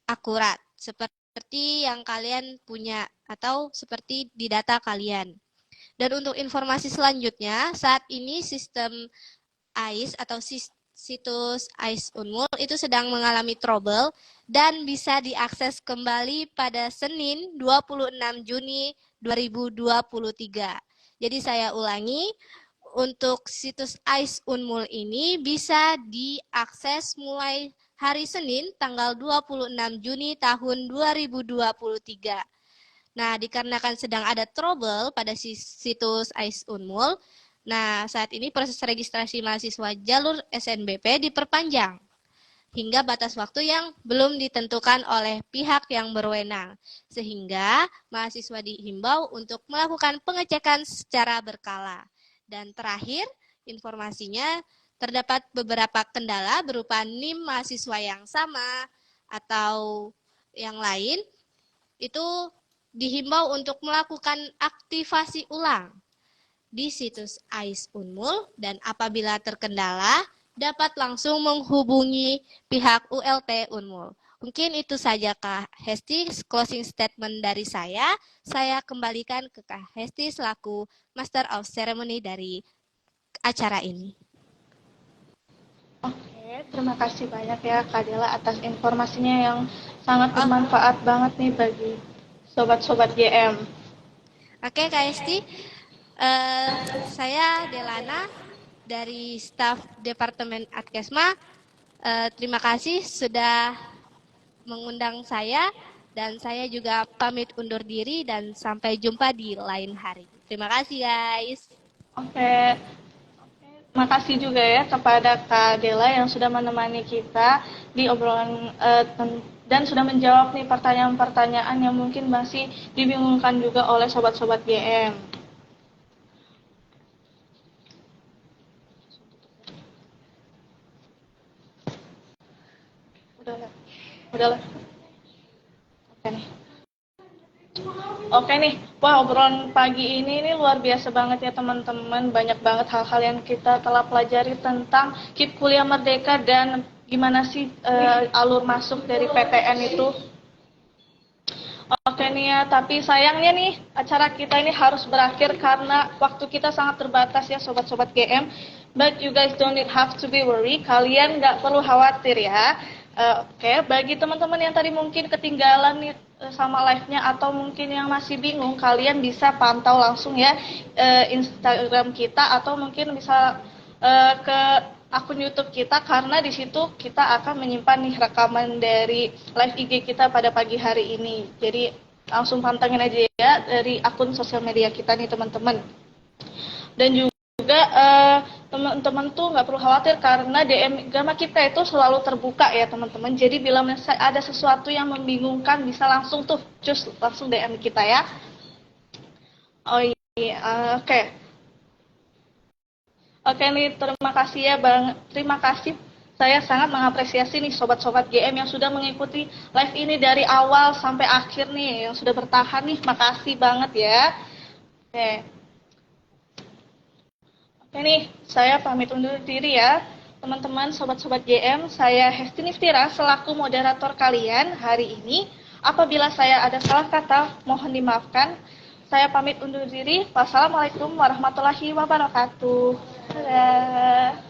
akurat seperti yang kalian punya atau seperti di data kalian. Dan untuk informasi selanjutnya, saat ini sistem AIS atau situs AIS Unmul itu sedang mengalami trouble dan bisa diakses kembali pada Senin 26 Juni 2023. Jadi saya ulangi, untuk situs AIS Unmul ini bisa diakses mulai hari Senin tanggal 26 Juni tahun 2023. Nah, dikarenakan sedang ada trouble pada situs AIS Unmul, nah, saat ini proses registrasi mahasiswa jalur SNBP diperpanjang hingga batas waktu yang belum ditentukan oleh pihak yang berwenang, sehingga mahasiswa dihimbau untuk melakukan pengecekan secara berkala. Dan terakhir, informasinya terdapat beberapa kendala berupa NIM mahasiswa yang sama atau yang lain, itu dihimbau untuk melakukan aktivasi ulang di situs AIS Unmul, dan apabila terkendala dapat langsung menghubungi pihak ULT Unmul. Mungkin itu saja Kak Hesti, closing statement dari saya. Saya kembalikan ke Kak Hesti selaku Master of Ceremony dari acara ini. Oke, terima kasih banyak ya Kak Dela atas informasinya yang sangat bermanfaat banget nih bagi sobat-sobat GM. Oke Kak Hesti, saya Delana dari staf Departemen Adkesma. Terima kasih sudah mengundang saya dan saya juga pamit undur diri dan sampai jumpa di lain hari. Terima kasih guys. Oke. Makasih juga ya kepada Kak Dela yang sudah menemani kita di obrolan dan sudah menjawab nih pertanyaan-pertanyaan yang mungkin masih dibingungkan juga oleh sobat-sobat GM. Udahlah. Oke nih. Oke nih, wah obrolan pagi ini luar biasa banget ya teman-teman. Banyak banget hal-hal yang kita telah pelajari tentang KIP Kuliah Merdeka dan gimana sih alur masuk dari PTN itu. Oke nih ya, tapi sayangnya nih acara kita ini harus berakhir karena waktu kita sangat terbatas ya sobat-sobat GM. But you guys don't have to be worried, kalian nggak perlu khawatir ya. Oke, bagi teman-teman yang tadi mungkin ketinggalan nih sama live-nya atau mungkin yang masih bingung, kalian bisa pantau langsung ya Instagram kita atau mungkin bisa ke akun YouTube kita karena di situ kita akan menyimpan nih rekaman dari live IG kita pada pagi hari ini. Jadi langsung pantengin aja ya dari akun sosial media kita nih teman-teman. Dan juga teman-teman tuh nggak perlu khawatir karena DM Gama kita itu selalu terbuka ya teman-teman. Jadi bila ada sesuatu yang membingungkan bisa langsung tuh langsung DM kita ya. Oh iya, oke. Oke nih, terima kasih ya Bang. Terima kasih. Saya sangat mengapresiasi nih sobat-sobat GM yang sudah mengikuti live ini dari awal sampai akhir nih, yang sudah bertahan nih. Makasih banget ya. Oke. Oke nih, saya pamit undur diri ya. Teman-teman, sobat-sobat GM, saya Hesti Niftira selaku moderator kalian hari ini. Apabila saya ada salah kata, mohon dimaafkan. Saya pamit undur diri. Wassalamualaikum warahmatullahi wabarakatuh. Dadah.